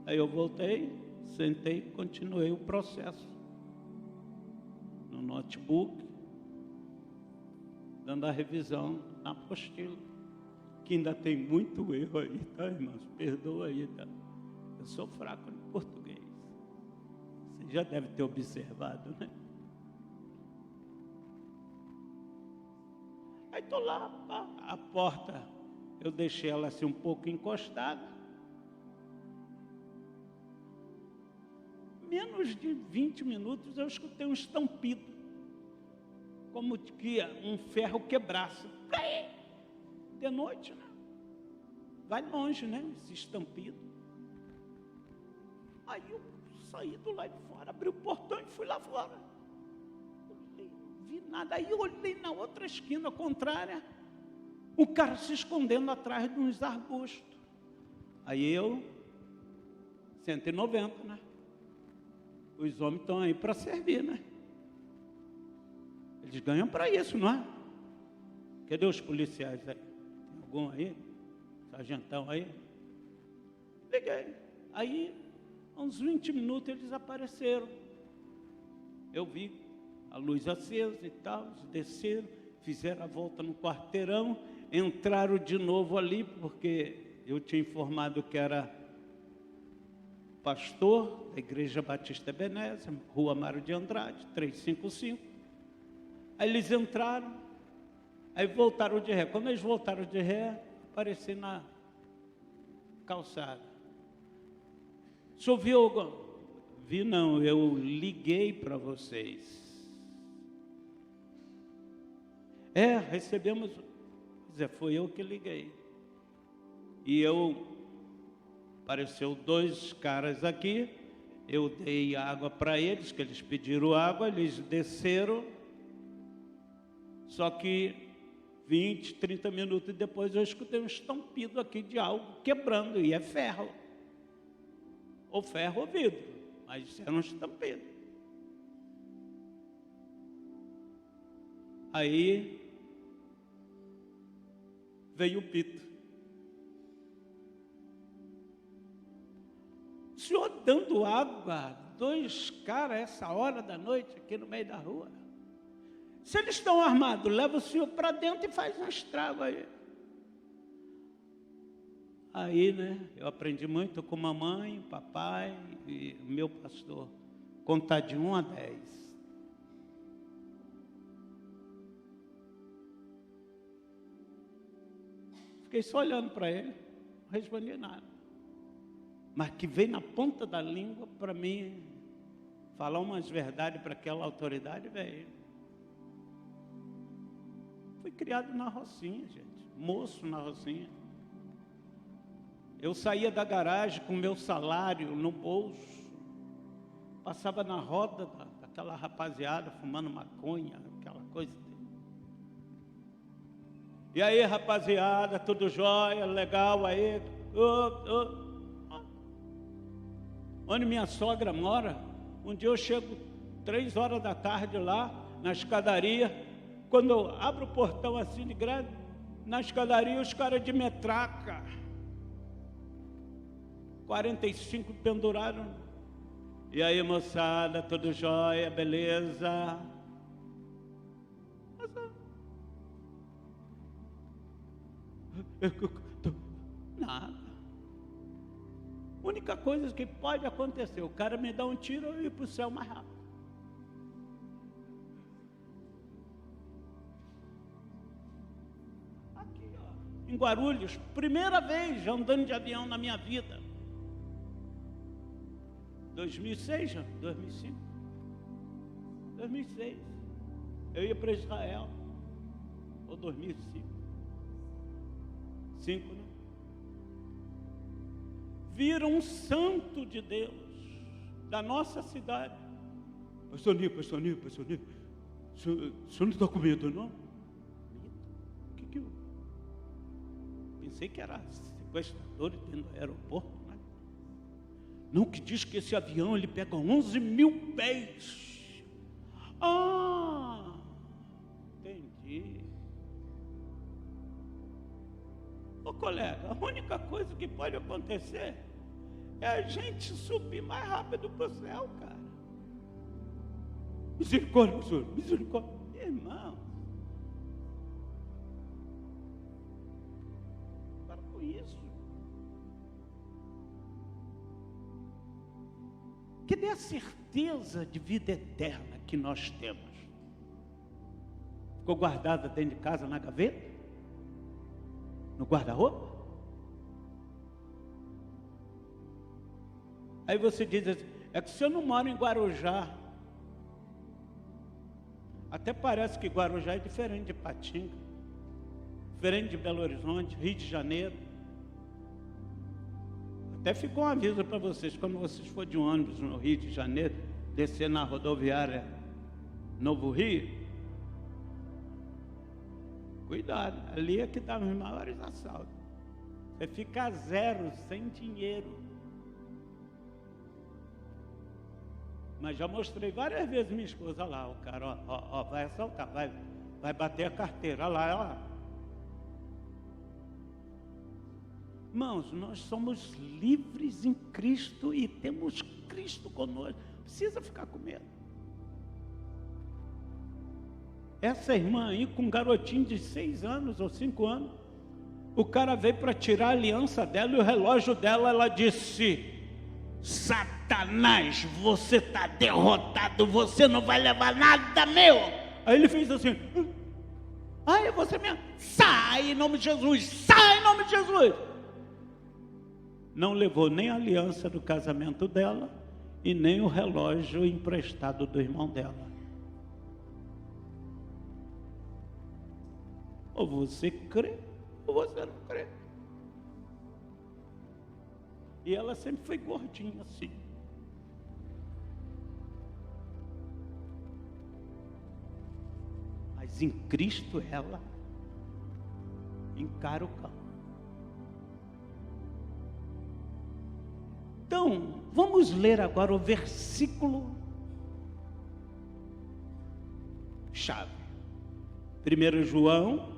Speaker 1: aí eu voltei, sentei e continuei o processo. No notebook, dando a revisão na apostila, que ainda tem muito erro aí, tá, irmãos? Perdoa aí, tá? Eu sou fraco no português. Você já deve ter observado, né? Aí estou lá, a porta, eu deixei ela assim um pouco encostada. Menos de 20 minutos eu escutei um estampido, como que um ferro quebrasse. De noite, né? Vai longe, né? Esse estampido. Aí eu saí do lado de fora, abri o portão e fui lá fora. Vi nada. Aí eu olhei na outra esquina contrária, o cara se escondendo atrás de uns arbustos. Aí eu, 190, né? Os homens estão aí para servir, né? Eles ganham para isso, não é? Cadê os policiais aí? Tem algum aí? Sargentão aí? Liguei. Aí, uns 20 minutos eles apareceram. Eu vi a luz acesa e tal, eles desceram, fizeram a volta no quarteirão, entraram de novo ali, porque eu tinha informado que era pastor da Igreja Batista Ebenezer, Rua Mário de Andrade, 355. Aí eles entraram, aí voltaram de ré. Quando eles voltaram de ré, apareci na calçada. O senhor viu algum? Vi não, eu liguei para vocês. Recebemos, foi eu que liguei. E apareceu 2 caras aqui, eu dei água para eles, que eles pediram água, eles desceram, só que 20, 30 minutos depois eu escutei um estampido aqui de algo quebrando, e é ferro, ou ferro ou vidro, mas era um estampido. Aí veio o pito. O senhor dando água, 2 caras essa hora da noite aqui no meio da rua. Se eles estão armados, leva o senhor para dentro e faz um estrago aí. Aí, né, eu aprendi muito com mamãe, papai e meu pastor. Contar de 1 a 10. Fiquei só olhando para ele, não respondi nada. Mas que veio na ponta da língua para mim falar umas verdades para aquela autoridade, veio. Fui criado na Rocinha, gente, moço na Rocinha. Eu saía da garagem com meu salário no bolso, passava na roda daquela rapaziada fumando maconha, aquela coisa. E aí, rapaziada, tudo jóia, legal aí? Onde minha sogra mora, um dia eu chego 3 horas da tarde lá, na escadaria, quando eu abro o portão assim de grande, na escadaria os caras de metraca, 45 penduraram. E aí, moçada, tudo jóia, beleza? Nada. A única coisa que pode acontecer, o cara me dá um tiro e eu ir para o céu mais rápido. Aqui, ó, em Guarulhos, primeira vez andando de avião na minha vida. 2006, 2005, 2006. Eu ia para Israel, ou 2005. 5, né? Vira um santo de Deus da nossa cidade. Pastor Nil, o senhor não está com medo, não? O que eu... Pensei que era sequestrador dentro do aeroporto, né? Não, que diz que esse avião ele pega 11.000 pés. Entendi. Ô colega, a única coisa que pode acontecer é a gente subir mais rápido para o céu, cara. Misericórdia, Senhor, misericórdia. Irmão, com isso. Cadê a certeza de vida eterna que nós temos? Ficou guardada dentro de casa na gaveta? No guarda-roupa? Aí você diz assim, é que se eu não moro em Guarujá, até parece que Guarujá é diferente de Patinga, diferente de Belo Horizonte, Rio de Janeiro. Até ficou um aviso para vocês, quando vocês for de ônibus no Rio de Janeiro, descer na rodoviária Novo Rio, cuidado, ali é que dá os maiores assaltos. Você fica zero, sem dinheiro. Mas já mostrei várias vezes minha esposa lá, o cara, ó, vai assaltar, vai bater a carteira, olha lá, ó. Irmãos, nós somos livres em Cristo e temos Cristo conosco. Não precisa ficar com medo. Essa irmã aí, com um garotinho de 6 anos ou 5 anos, o cara veio para tirar a aliança dela e o relógio dela, ela disse: Satanás, você está derrotado, você não vai levar nada meu. Aí ele fez assim: ai, você mesmo, sai em nome de Jesus, sai em nome de Jesus. Não levou nem a aliança do casamento dela e nem o relógio emprestado do irmão dela. Ou você crê, ou você não crê. E ela sempre foi gordinha assim. Mas em Cristo ela encara o campo. Então, vamos ler agora o versículo chave. 1 João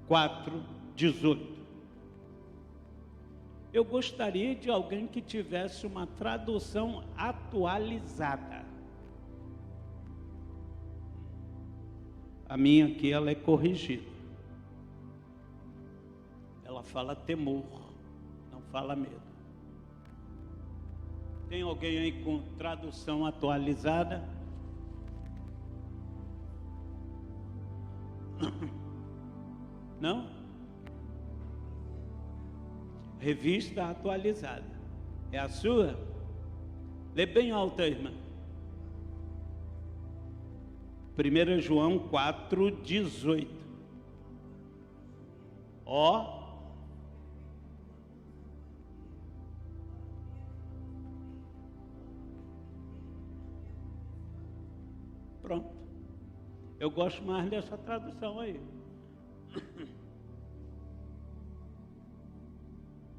Speaker 1: 4:18. Eu gostaria de alguém que tivesse uma tradução atualizada. A minha aqui, ela é corrigida. Ela fala temor, não fala medo. Tem alguém aí com tradução atualizada? Não? Revista atualizada. É a sua? Lê bem alta, irmã. 1 João 4:18. Ó. Pronto. Eu gosto mais dessa tradução aí.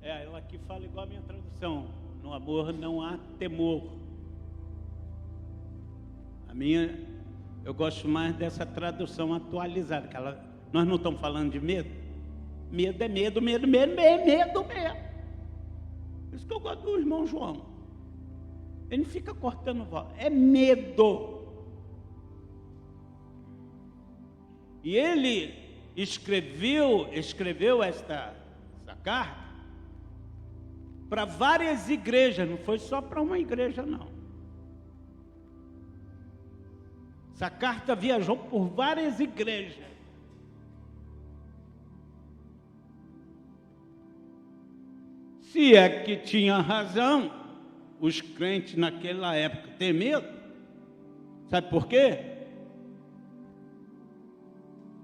Speaker 1: Ela aqui fala igual a minha tradução. No amor não há temor. A minha, eu gosto mais dessa tradução atualizada. Que nós não estamos falando de medo? Medo é medo, medo, medo, medo, medo, medo. Por isso que eu gosto do irmão João. Ele não fica cortando voz. É medo. E ele escreveu essa carta para várias igrejas, não foi só para uma igreja, não. Essa carta viajou por várias igrejas. Se é que tinha razão, os crentes naquela época têm medo. Sabe por quê?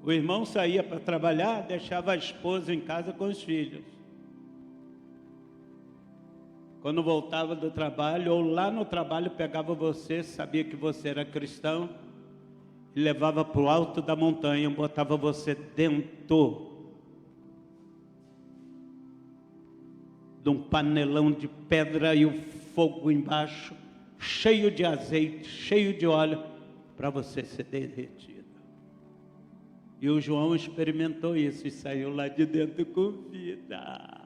Speaker 1: O irmão saía para trabalhar, deixava a esposa em casa com os filhos. Quando voltava do trabalho, ou lá no trabalho pegava você, sabia que você era cristão, e levava para o alto da montanha, botava você dentro de um panelão de pedra e o fogo embaixo, cheio de azeite, cheio de óleo, para você ser derretido. E o João experimentou isso e saiu lá de dentro com vida.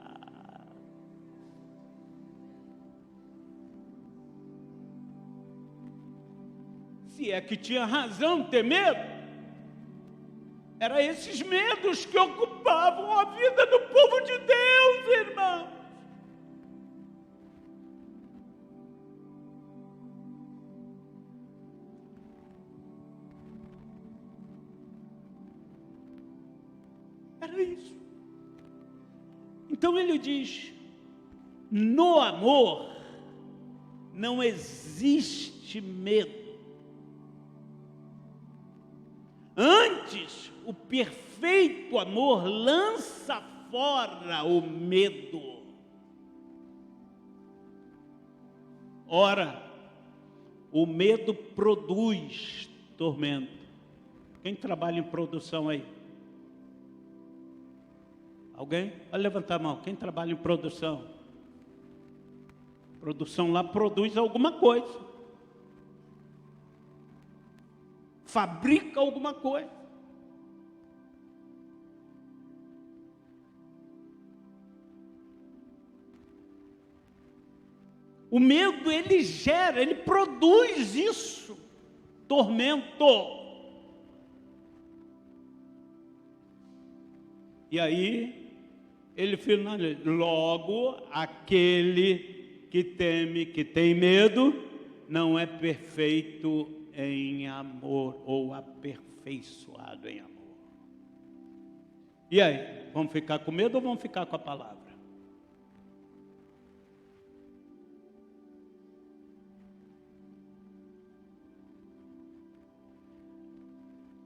Speaker 1: Se é que tinha razão ter medo, Eram esses medos que ocupavam a vida do povo de Deus, irmão. Era isso. Então ele diz: no amor não existe medo. Antes, o perfeito amor lança fora o medo. Ora, o medo produz tormento. Quem trabalha em produção aí? Alguém? Pode levantar a mão. Quem trabalha em produção? Produção lá produz alguma coisa. Fabrica alguma coisa. O medo, ele gera, ele produz isso. Tormento. E aí, ele finaliza: logo, aquele que teme, que tem medo, não é perfeito em amor, ou aperfeiçoado em amor. E aí, vamos ficar com medo ou vamos ficar com a palavra?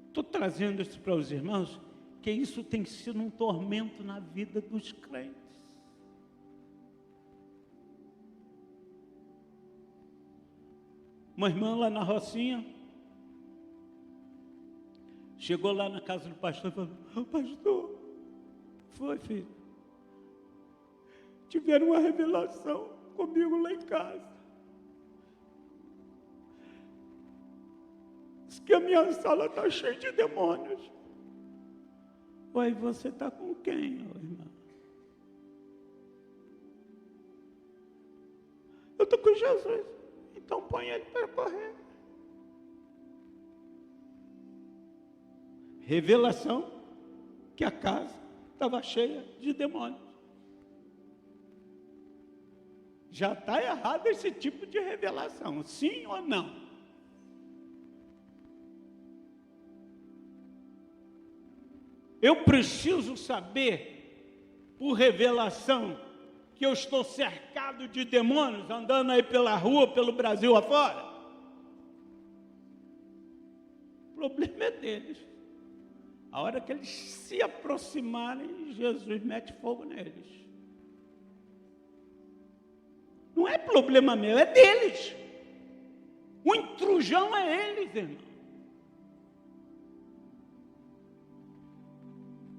Speaker 1: Estou trazendo isso para os irmãos, que isso tem sido um tormento na vida dos crentes. Uma irmã lá na Rocinha chegou lá na casa do pastor e falou: pastor, foi, filho, tiveram uma revelação comigo lá em casa. Diz que a minha sala está cheia de demônios. Ué, você está com quem, irmã? Eu estou com Jesus. Então põe ele para correr. Revelação que a casa estava cheia de demônios. Já está errado esse tipo de revelação, sim ou não? Eu preciso saber, por revelação, que eu estou cercado de demônios, andando aí pela rua, pelo Brasil afora. O problema é deles. A hora que eles se aproximarem, Jesus mete fogo neles. Não é problema meu, é deles. O intrujão é eles, irmão.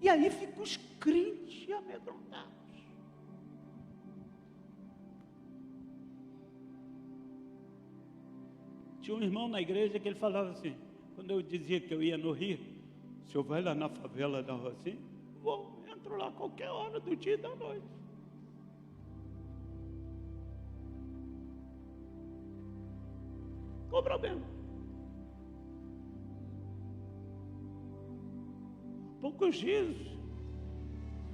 Speaker 1: E aí ficam os crentes amedrontados. Tinha um irmão na igreja que ele falava assim, quando eu dizia que eu ia no Rio: o senhor vai lá na favela da Rocinha? Vou, entro lá qualquer hora do dia e da noite. Qual o problema? Poucos dias,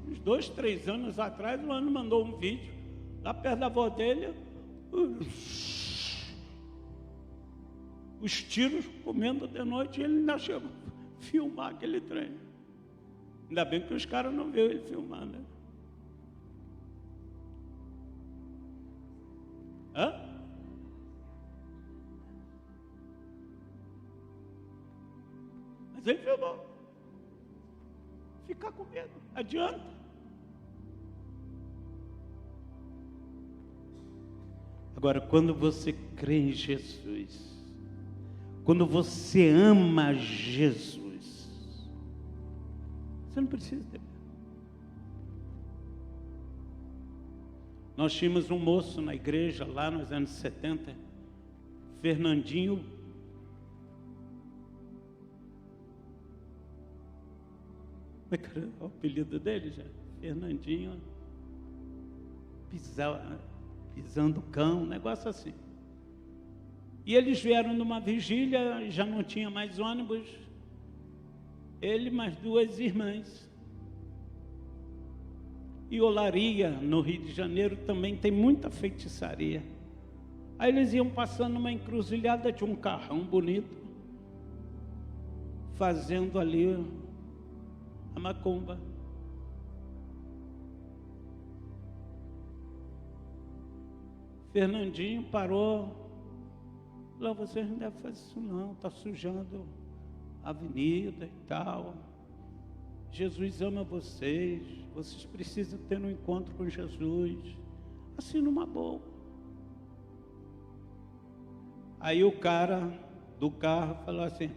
Speaker 1: uns 2, 3 anos atrás, o Ano mandou um vídeo, lá perto da avó dele, os tiros comendo de noite, e ele ainda chegou a filmar aquele trem. Ainda bem que os caras não viram ele filmar, né? Hã? Mas ele filmou. Ficar com medo, adianta. Agora, quando você crê em Jesus, quando você ama Jesus, você não precisa ter medo. Nós tínhamos um moço na igreja lá nos anos 70, Fernandinho. Como é que era o apelido dele já? Fernandinho, pisando cão, um negócio assim. E eles vieram numa vigília, já não tinha mais ônibus. Ele mais duas irmãs. E Olaria, no Rio de Janeiro, também tem muita feitiçaria. Aí eles iam passando numa encruzilhada, tinha um carrão bonito, fazendo ali a macumba. Fernandinho parou, falou: vocês não devem fazer isso não, está sujando a avenida e tal. Jesus ama vocês, vocês precisam ter um encontro com Jesus, assim numa boa. Aí o cara do carro falou assim: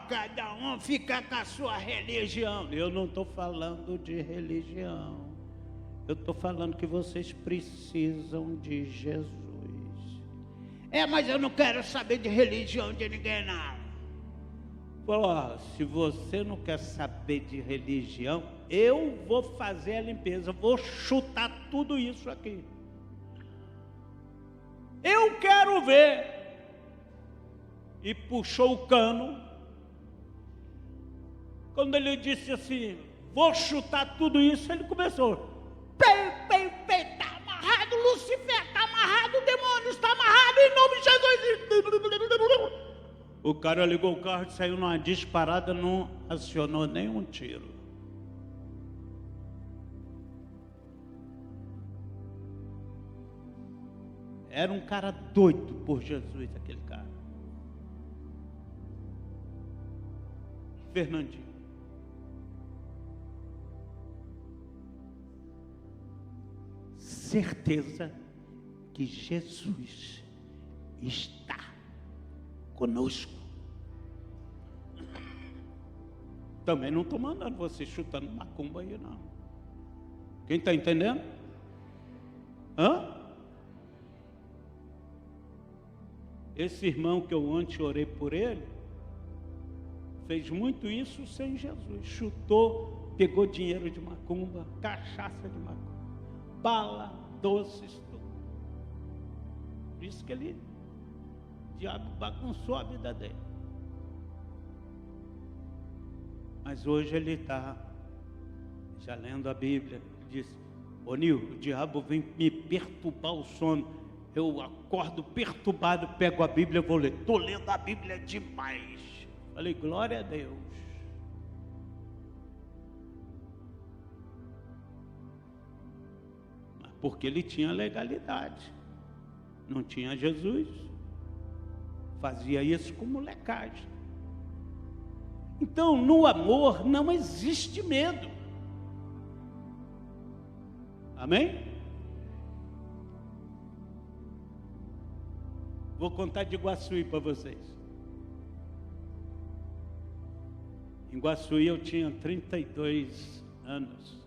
Speaker 1: cada um fica com a sua religião. Eu não estou falando de religião, eu estou falando que vocês precisam de Jesus. Mas eu não quero saber de religião de ninguém não. Falou: se você não quer saber de religião, eu vou fazer a limpeza, vou chutar tudo isso aqui. Eu quero ver. E puxou o cano. Quando ele disse assim: vou chutar tudo isso, ele começou: está amarrado, Lucifer, está amarrado, o demônio está amarrado, em nome de Jesus. O cara ligou o carro e saiu numa disparada, não acionou nenhum tiro. Era um cara doido por Jesus, aquele cara. Fernandinho. Certeza que Jesus está conosco. Também não estou mandando você chutando macumba aí, não. Quem está entendendo? Esse irmão que eu ontem orei por ele, fez muito isso sem Jesus. Chutou, pegou dinheiro de macumba, cachaça de macumba, bala, doces, tudo. Por isso que o diabo bagunçou a vida dele. Mas hoje ele está já lendo a Bíblia. Ele disse: ô Nil, o diabo vem me perturbar o sono. Eu acordo perturbado, pego a Bíblia e vou ler. Estou lendo a Bíblia demais. Falei: glória a Deus. Mas porque ele tinha legalidade, não tinha Jesus, fazia isso com molecagem. Então, no amor não existe medo. Amém? Vou contar de Iguaçuí para vocês. Em Iguaçuí eu tinha 32 anos.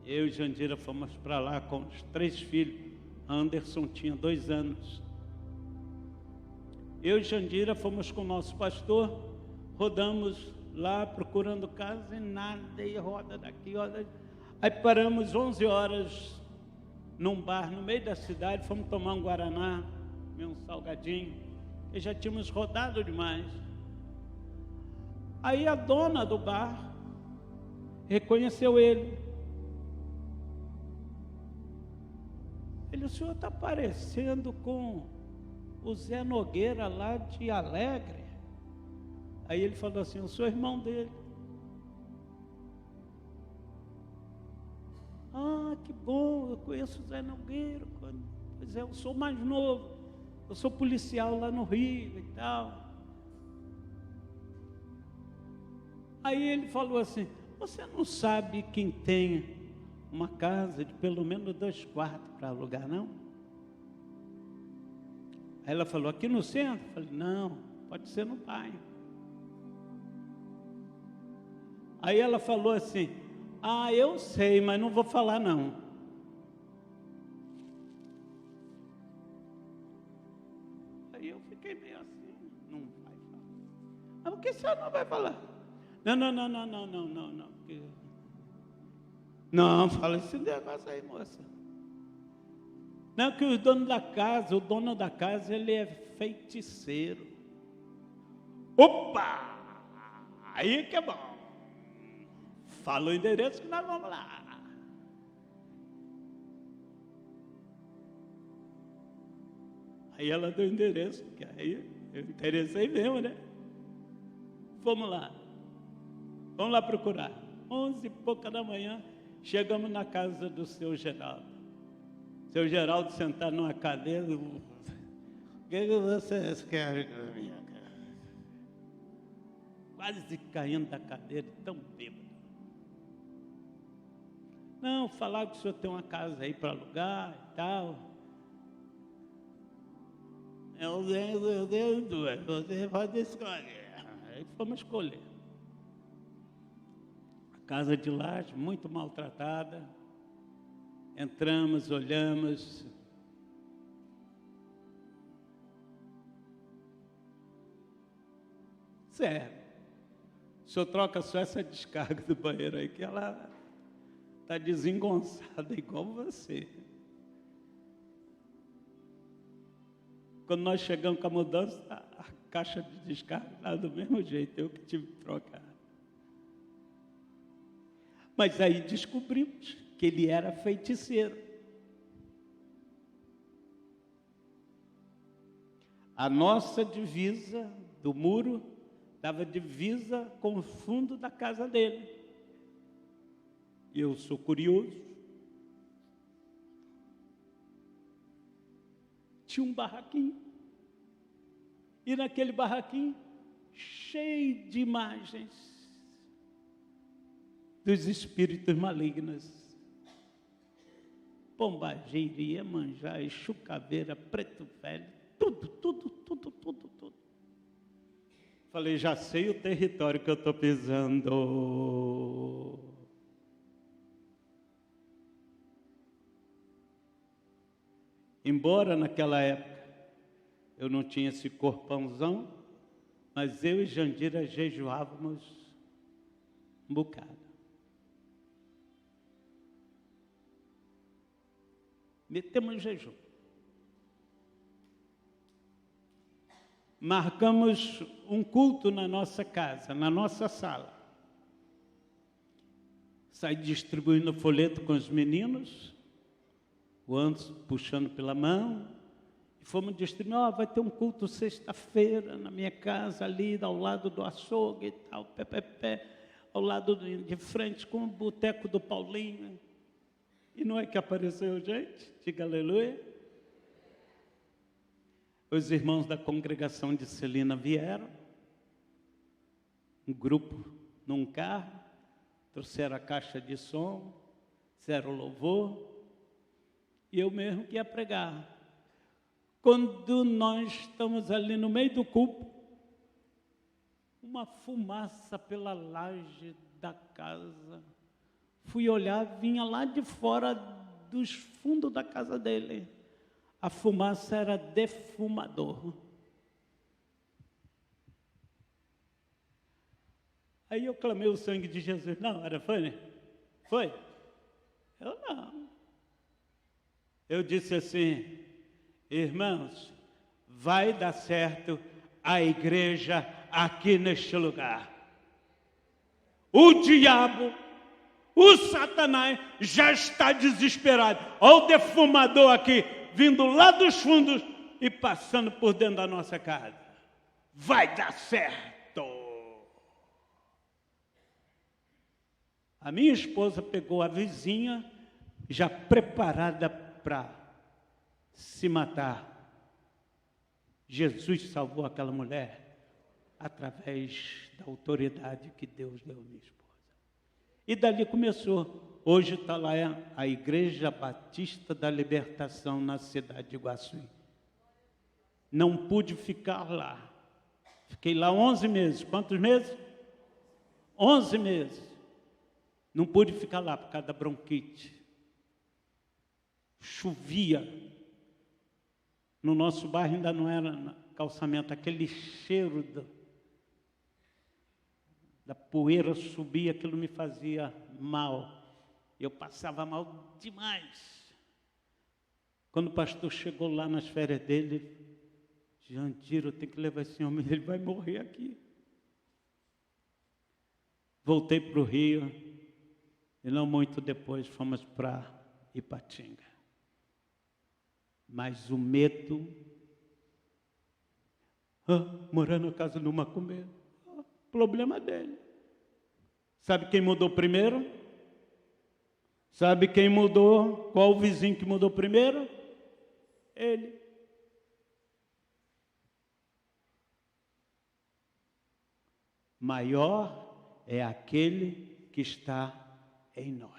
Speaker 1: Eu e Jandira fomos para lá com os 3 filhos. Anderson tinha 2 anos. Eu e Jandira fomos com o nosso pastor, rodamos lá procurando casa e nada, e roda daqui, roda. Aí paramos 11 horas num bar no meio da cidade, fomos tomar um guaraná, um salgadinho, e já tínhamos rodado demais. Aí a dona do bar reconheceu ele. Ele: o senhor está parecendo com o Zé Nogueira lá de Alegre. Aí ele falou assim: eu sou irmão dele. Ah, que bom, eu conheço o Zé Nogueira. Pois é, eu sou mais novo, eu sou policial lá no Rio e tal. Aí ele falou assim: você não sabe quem tem uma casa de pelo menos 2 quartos para alugar, não? Aí ela falou: aqui no centro? Eu falei: não, pode ser no bairro. Aí ela falou assim: ah, eu sei, mas não vou falar não. Aí eu fiquei meio assim: não vai falar. Mas por que você não vai falar? Não. Não, fala esse negócio aí, moça. Não, que o dono da casa, ele é feiticeiro. Opa! Aí que é bom. Fala o endereço que nós vamos lá. Aí ela deu o endereço, que aí eu interessei mesmo, né? Vamos lá procurar. 11 e pouca da manhã, chegamos na casa do seu Geraldo. Seu Geraldo sentado numa cadeira. O que vocês querem com a minha casa? Quase caindo da cadeira, tão bêbado. Não, falar que o senhor tem uma casa aí para alugar e tal. Eu tenho duas, você pode escolher. Aí fomos escolher. A casa de laje, muito maltratada. Entramos, olhamos. Sério. O senhor troca só essa descarga do banheiro aí, que ela está desengonçada igual você. Quando nós chegamos com a mudança, a caixa de descarga estava do mesmo jeito, eu que tive que trocar. Mas aí descobrimos que ele era feiticeiro. A nossa divisa do muro dava divisa com o fundo da casa dele. E eu sou curioso. Tinha um barraquinho. E naquele barraquinho, cheio de imagens dos espíritos malignos. Pombagira, Iemanjá, Exu Caveira, Preto Velho, tudo. Falei, já sei o território que eu estou pisando. Embora naquela época eu não tinha esse corpãozão, mas eu e Jandira jejuávamos um bocado. Metemos em jejum. Marcamos um culto na nossa casa, na nossa sala. Saí distribuindo folheto com os meninos, o Anderson puxando pela mão, e fomos distribuindo, vai ter um culto sexta-feira na minha casa, ali ao lado do açougue e tal, ao lado de frente com o boteco do Paulinho. E não é que apareceu gente? Diga aleluia. Os irmãos da congregação de Celina vieram, um grupo num carro, trouxeram a caixa de som, fizeram louvor, e eu mesmo que ia pregar. Quando nós estamos ali no meio do culto, uma fumaça pela laje da casa. Fui olhar, vinha lá de fora dos fundos da casa dele. A fumaça era defumador. Aí eu clamei o sangue de Jesus. Não, era Fanny? Foi? Eu não. Eu disse assim, irmãos, vai dar certo a igreja aqui neste lugar. O diabo, o Satanás já está desesperado. Olha o defumador aqui, vindo lá dos fundos e passando por dentro da nossa casa. Vai dar certo. A minha esposa pegou a vizinha, já preparada para se matar. Jesus salvou aquela mulher através da autoridade que Deus deu à minha esposa. E dali começou. Hoje está lá a Igreja Batista da Libertação na cidade de Iguaçu. Não pude ficar lá. Fiquei lá 11 meses. Quantos meses? 11 meses. Não pude ficar lá por causa da bronquite. Chovia. No nosso bairro ainda não era calçamento. Aquele cheiro da poeira subia, aquilo me fazia mal. Eu passava mal demais. Quando o pastor chegou lá nas férias dele, Jandira, eu tenho que levar esse homem, ele vai morrer aqui. voltei para o Rio e não muito depois fomos para Ipatinga. Mas o medo, morar na casa do macumbeiro, problema dele. Sabe quem mudou primeiro? Sabe quem mudou? Qual o vizinho que mudou primeiro? Ele. Maior é aquele que está em nós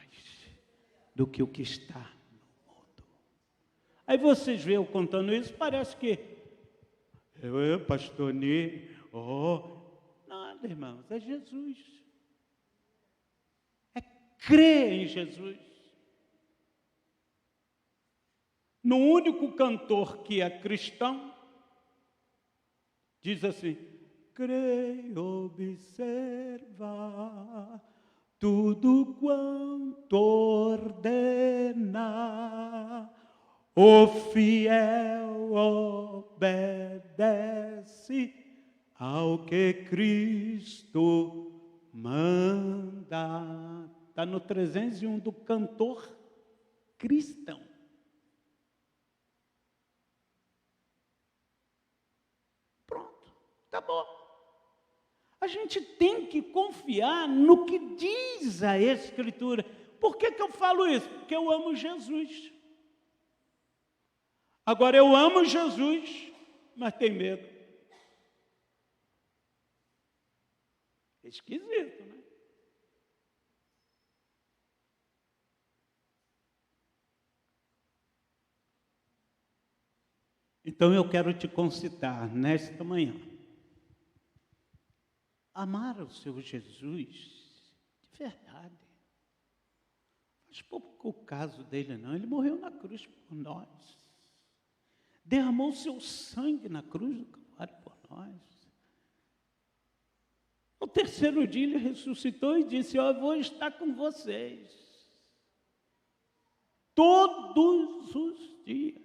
Speaker 1: do que o que está no mundo. Aí vocês veem eu contando isso, parece que pastor Ni, nada, irmãos, é Jesus. É crer em Jesus. No único cantor que é cristão, diz assim: crê, observa tudo quanto ordena, o fiel obedece ao que Cristo manda. Está no 301 do cantor cristão. Pronto, tá bom. A gente tem que confiar no que diz a Escritura. Por que eu falo isso? Porque eu amo Jesus. Agora, eu amo Jesus, mas tenho medo. É esquisito, né? Então, eu quero te concitar nesta manhã. Amar o seu Jesus de verdade. Mas pouco o caso dele não, ele morreu na cruz por nós. Derramou seu sangue na cruz do Calvário por nós. No terceiro dia ele ressuscitou e disse: eu vou estar com vocês todos os dias.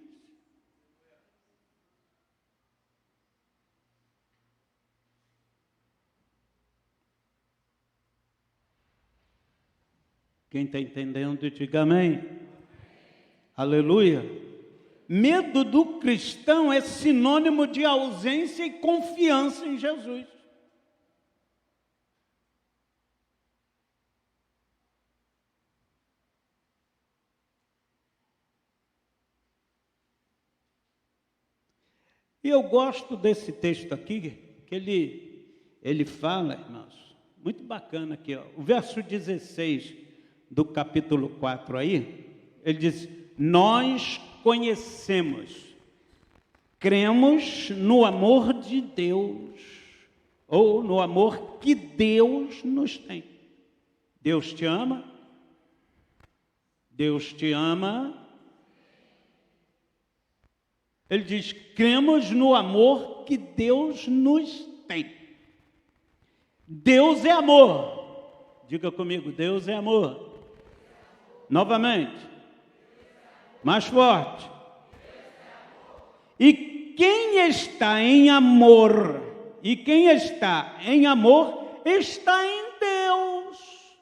Speaker 1: Quem está entendendo, diga amém. Aleluia. Medo do cristão é sinônimo de ausência e confiança em Jesus. E eu gosto desse texto aqui, que ele fala, irmãos, muito bacana aqui, ó, o verso 16 do capítulo 4 aí, ele diz: nós conhecemos, cremos no amor de Deus, ou no amor que Deus nos tem. Deus te ama? Deus te ama? Ele diz: cremos no amor que Deus nos tem. Deus é amor. Diga comigo: Deus é amor. Novamente. Mais forte. E quem está em amor, está em Deus.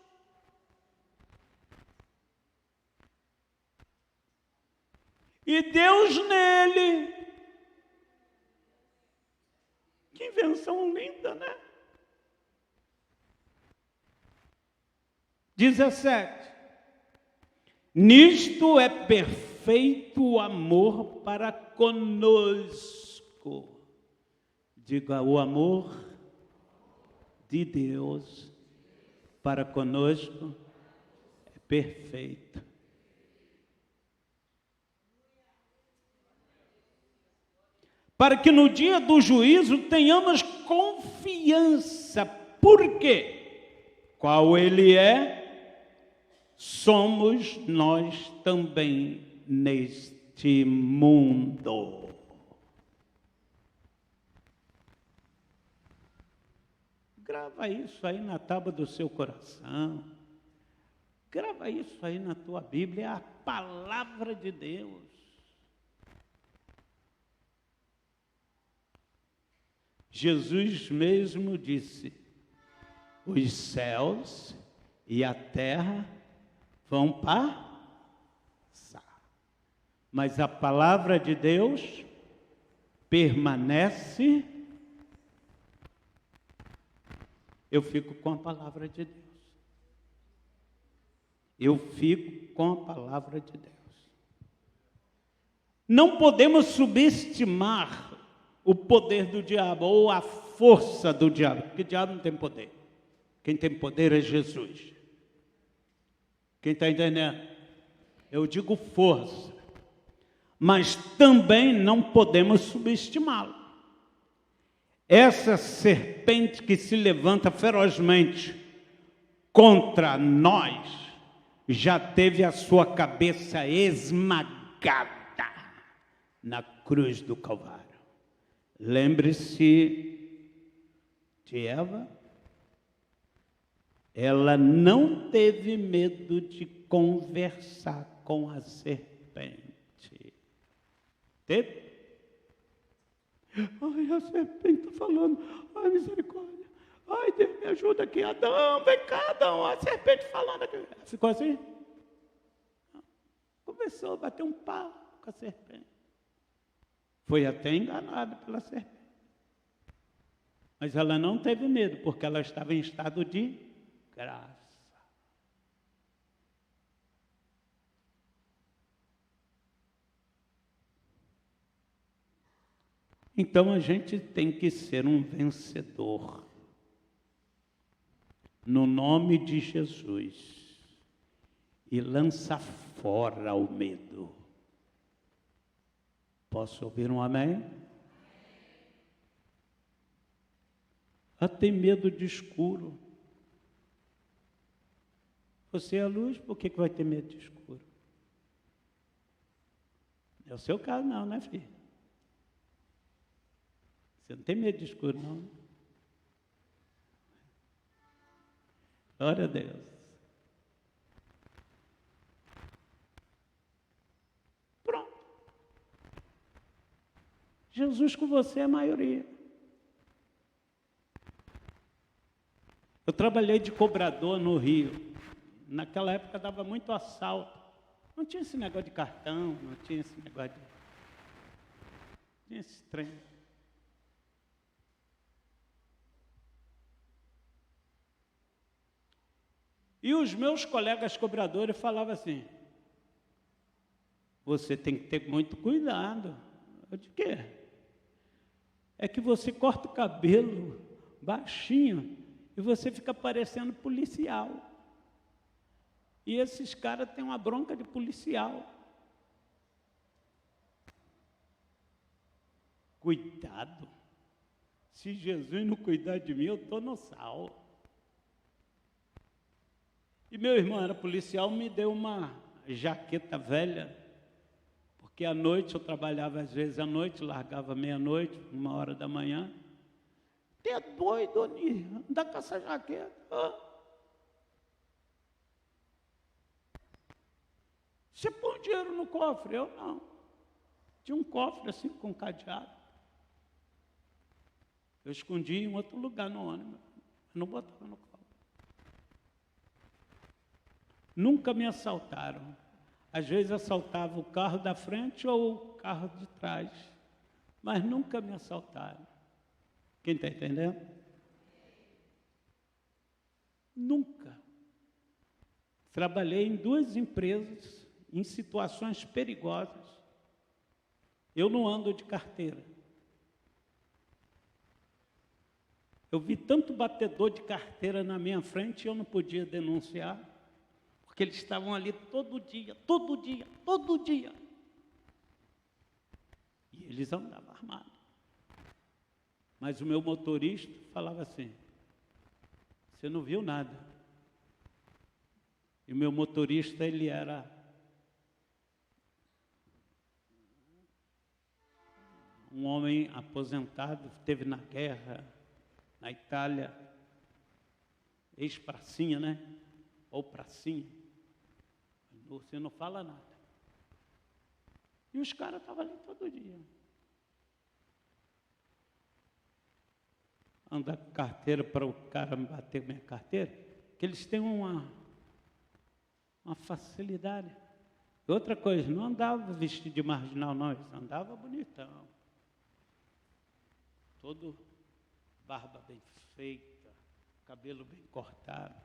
Speaker 1: E Deus nele. Que invenção linda, né? 17. Nisto é perfeito o amor para conosco. Diga: o amor de Deus para conosco é perfeito. Para que no dia do juízo tenhamos confiança. Por quê? Qual ele é? Somos nós também neste mundo. Grava isso aí na tábua do seu coração. Grava isso aí na tua Bíblia. É a palavra de Deus. Jesus mesmo disse: os céus e a terra vão passar, mas a palavra de Deus permanece. Eu fico com a palavra de Deus. Eu fico com a palavra de Deus. Não podemos subestimar o poder do diabo ou a força do diabo, porque o diabo não tem poder. Quem tem poder é Jesus. Quem está entendendo? Eu digo força, mas também não podemos subestimá-lo. Essa serpente que se levanta ferozmente contra nós já teve a sua cabeça esmagada na cruz do Calvário. Lembre-se de Eva. Ela não teve medo de conversar com a serpente. Teve? Ai, a serpente está falando. Ai, misericórdia. Ai, Deus, me ajuda aqui. Adão, vem cá, Adão. A serpente falando aqui. Ficou assim? Começou a bater um papo com a serpente. Foi até enganada pela serpente. Mas ela não teve medo, porque ela estava em estado de graça. Então a gente tem que ser um vencedor. No nome de Jesus. E lança fora o medo. Posso ouvir um amém? Ah, tem medo de escuro. Você é a luz, por que vai ter medo de escuro? É o seu caso não, né, filho? Você não tem medo de escuro, não? Glória a Deus. Pronto. Jesus com você é a maioria. Eu trabalhei de cobrador no Rio. Naquela época dava muito assalto. Não tinha esse negócio de cartão, não tinha esse negócio de... tinha esse trem. E os meus colegas cobradores falavam assim, você tem que ter muito cuidado. Eu disse, quê? É que você corta o cabelo baixinho e você fica parecendo policial. E esses caras têm uma bronca de policial. Cuidado. Se Jesus não cuidar de mim, eu estou no sal. E meu irmão era policial, me deu uma jaqueta velha, porque à noite eu trabalhava às vezes à noite, largava meia-noite, 1h da manhã. Você é doido, Oni? Anda com essa jaqueta. Você põe dinheiro no cofre? Eu não. Tinha um cofre assim com cadeado. Eu escondi em outro lugar no ônibus. Eu não botava no cofre. Nunca me assaltaram. Às vezes assaltava o carro da frente ou o carro de trás. Mas nunca me assaltaram. Quem está entendendo? Nunca. Trabalhei em 2 empresas, em situações perigosas. Eu não ando de carteira. Eu vi tanto batedor de carteira na minha frente e eu não podia denunciar, porque eles estavam ali todo dia, todo dia, todo dia. E eles andavam armados. Mas o meu motorista falava assim, você não viu nada. E o meu motorista, ele era um homem aposentado, esteve na guerra, na Itália, ex-pracinha, né? Ou pracinha. Você não fala nada. E os caras estavam ali todo dia. andar com carteira para o cara me bater minha carteira, que eles têm uma facilidade. Outra coisa, não andava vestido de marginal, não, eles andavam bonitão. Todo barba bem feita, cabelo bem cortado.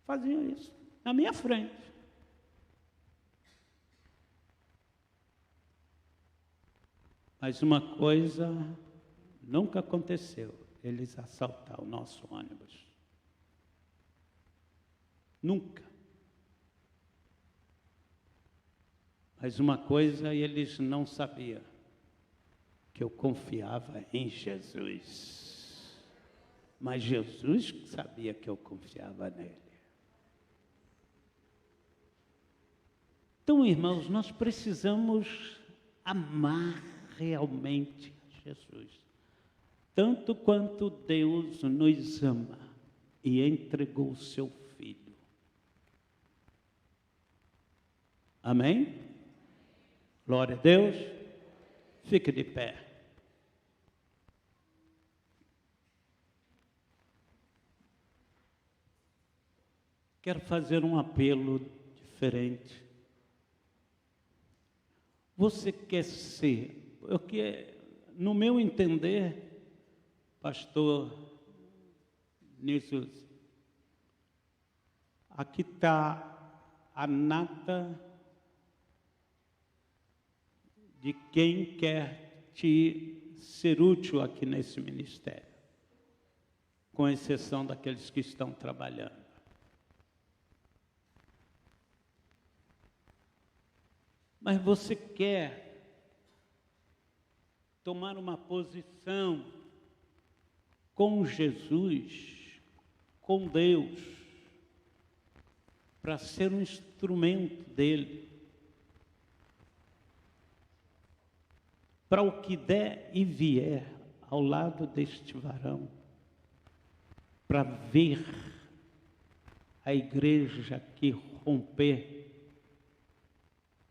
Speaker 1: Faziam isso na minha frente. Mas uma coisa nunca aconteceu, eles assaltaram o nosso ônibus. Nunca. Mas uma coisa eles não sabiam, que eu confiava em Jesus. Mas Jesus sabia que eu confiava nele. Então, irmãos, nós precisamos amar realmente Jesus, tanto quanto Deus nos ama e entregou o seu Filho. Amém? Glória a Deus. Fique de pé. Quero fazer um apelo diferente. Você quer ser, porque no meu entender, pastor Nícios, aqui está a nata de quem quer te ser útil aqui nesse ministério, com exceção daqueles que estão trabalhando. Mas você quer tomar uma posição com Jesus, com Deus, para ser um instrumento dele, para o que der e vier ao lado deste varão, para ver a igreja aqui romper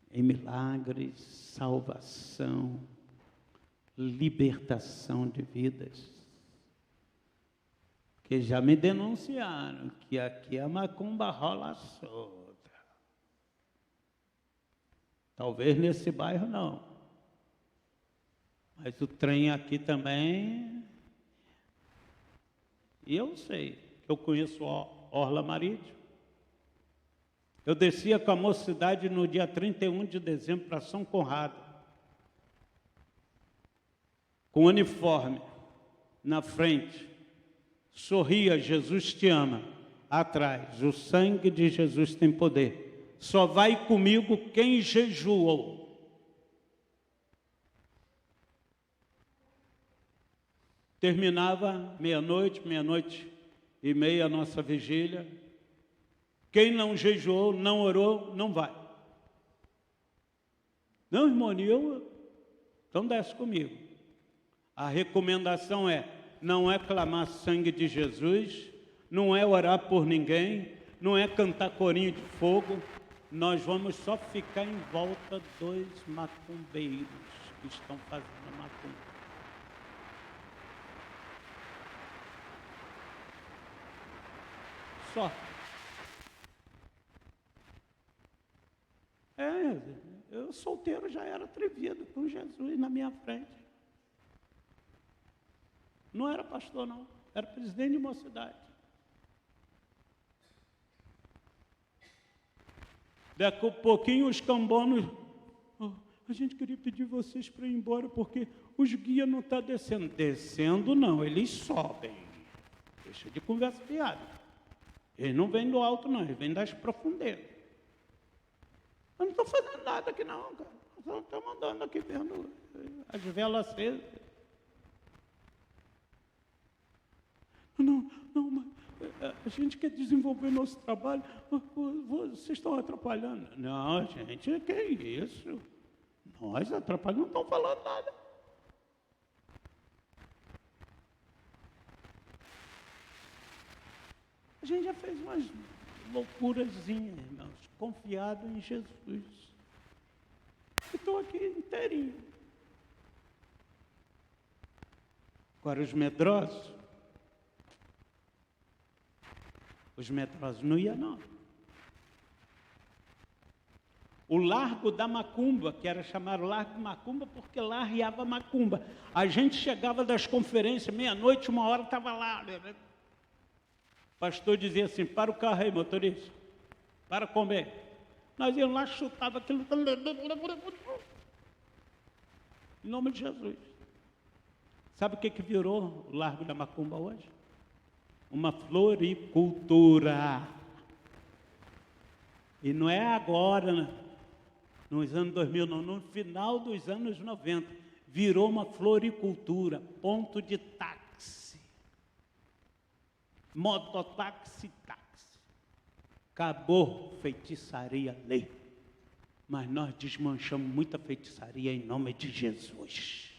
Speaker 1: em milagres, salvação, libertação de vidas. Que já me denunciaram que aqui a macumba rola solta. Talvez nesse bairro não. Mas o trem aqui também. E eu sei, que eu conheço Orla Marítimo. Eu descia com a mocidade no dia 31 de dezembro para São Conrado, com uniforme na frente, sorria, Jesus te ama, atrás, o sangue de Jesus tem poder, só vai comigo quem jejuou. Terminava meia-noite e meia a nossa vigília. Quem não jejuou, não orou, não vai. Não, irmão, então desce comigo. A recomendação não é clamar sangue de Jesus, não é orar por ninguém, não é cantar corinho de fogo. Nós vamos só ficar em volta dos macumbeiros que estão fazendo macumba. Só. Eu solteiro já era atrevido com Jesus na minha frente. Não era pastor, não. Era presidente de mocidade. Daqui a pouquinho os cambonos... a gente queria pedir vocês para ir embora, porque os guias não estão descendo. Descendo não, eles sobem. Deixa de conversa fiada. Eles não vêm do alto, não. Eles vêm das profundezas. Eu não estou fazendo nada aqui não, cara. Só estamos andando aqui vendo as velas acesas. Não, mas a gente quer desenvolver nosso trabalho. Vocês estão atrapalhando. Não, gente, que isso? Nós atrapalhamos, não estamos falando nada. A gente já fez umas loucurazinhas, irmãos, confiado em Jesus. Estou aqui inteirinho. Agora, os medrosos não iam, não. O Largo da Macumba, que era chamado Largo da Macumba, porque lá arriava macumba. A gente chegava das conferências, meia-noite, 1h, estava lá. O pastor dizia assim: para o carro aí, motorista, para comer. Nós íamos lá, chutava aquilo. Em nome de Jesus. Sabe o que virou o Largo da Macumba hoje? Uma floricultura. E não é agora, né? Nos anos 2000, não, no final dos anos 90, virou uma floricultura, ponto de táxi, mototáxi, táxi. Acabou feitiçaria, lei. Mas nós desmanchamos muita feitiçaria em nome de Jesus.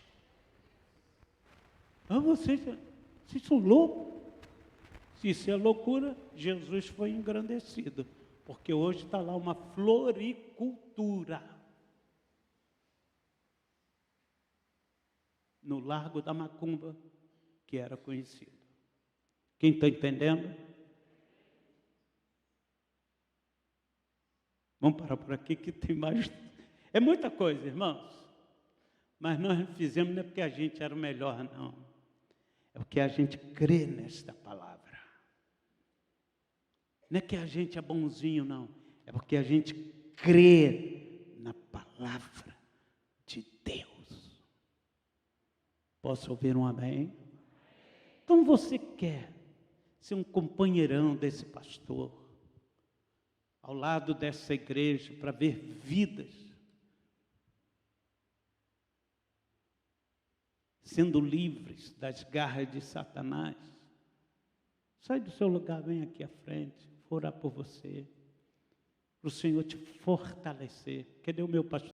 Speaker 1: Ah, vocês são loucos? Se isso é loucura, Jesus foi engrandecido. Porque hoje está lá uma floricultura. No Largo da Macumba, que era conhecido. Quem está entendendo? Vamos parar por aqui que tem mais. É muita coisa, irmãos. Mas nós não fizemos não é porque a gente era o melhor, não. É porque a gente crê nesta palavra. Não é que a gente é bonzinho, não. É porque a gente crê na palavra de Deus. Posso ouvir um amém? Então você quer ser um companheirão desse pastor, ao lado dessa igreja, para ver vidas sendo livres das garras de Satanás? Sai do seu lugar, vem aqui à frente. Vou orar por você, para o Senhor te fortalecer. Cadê o meu pastor?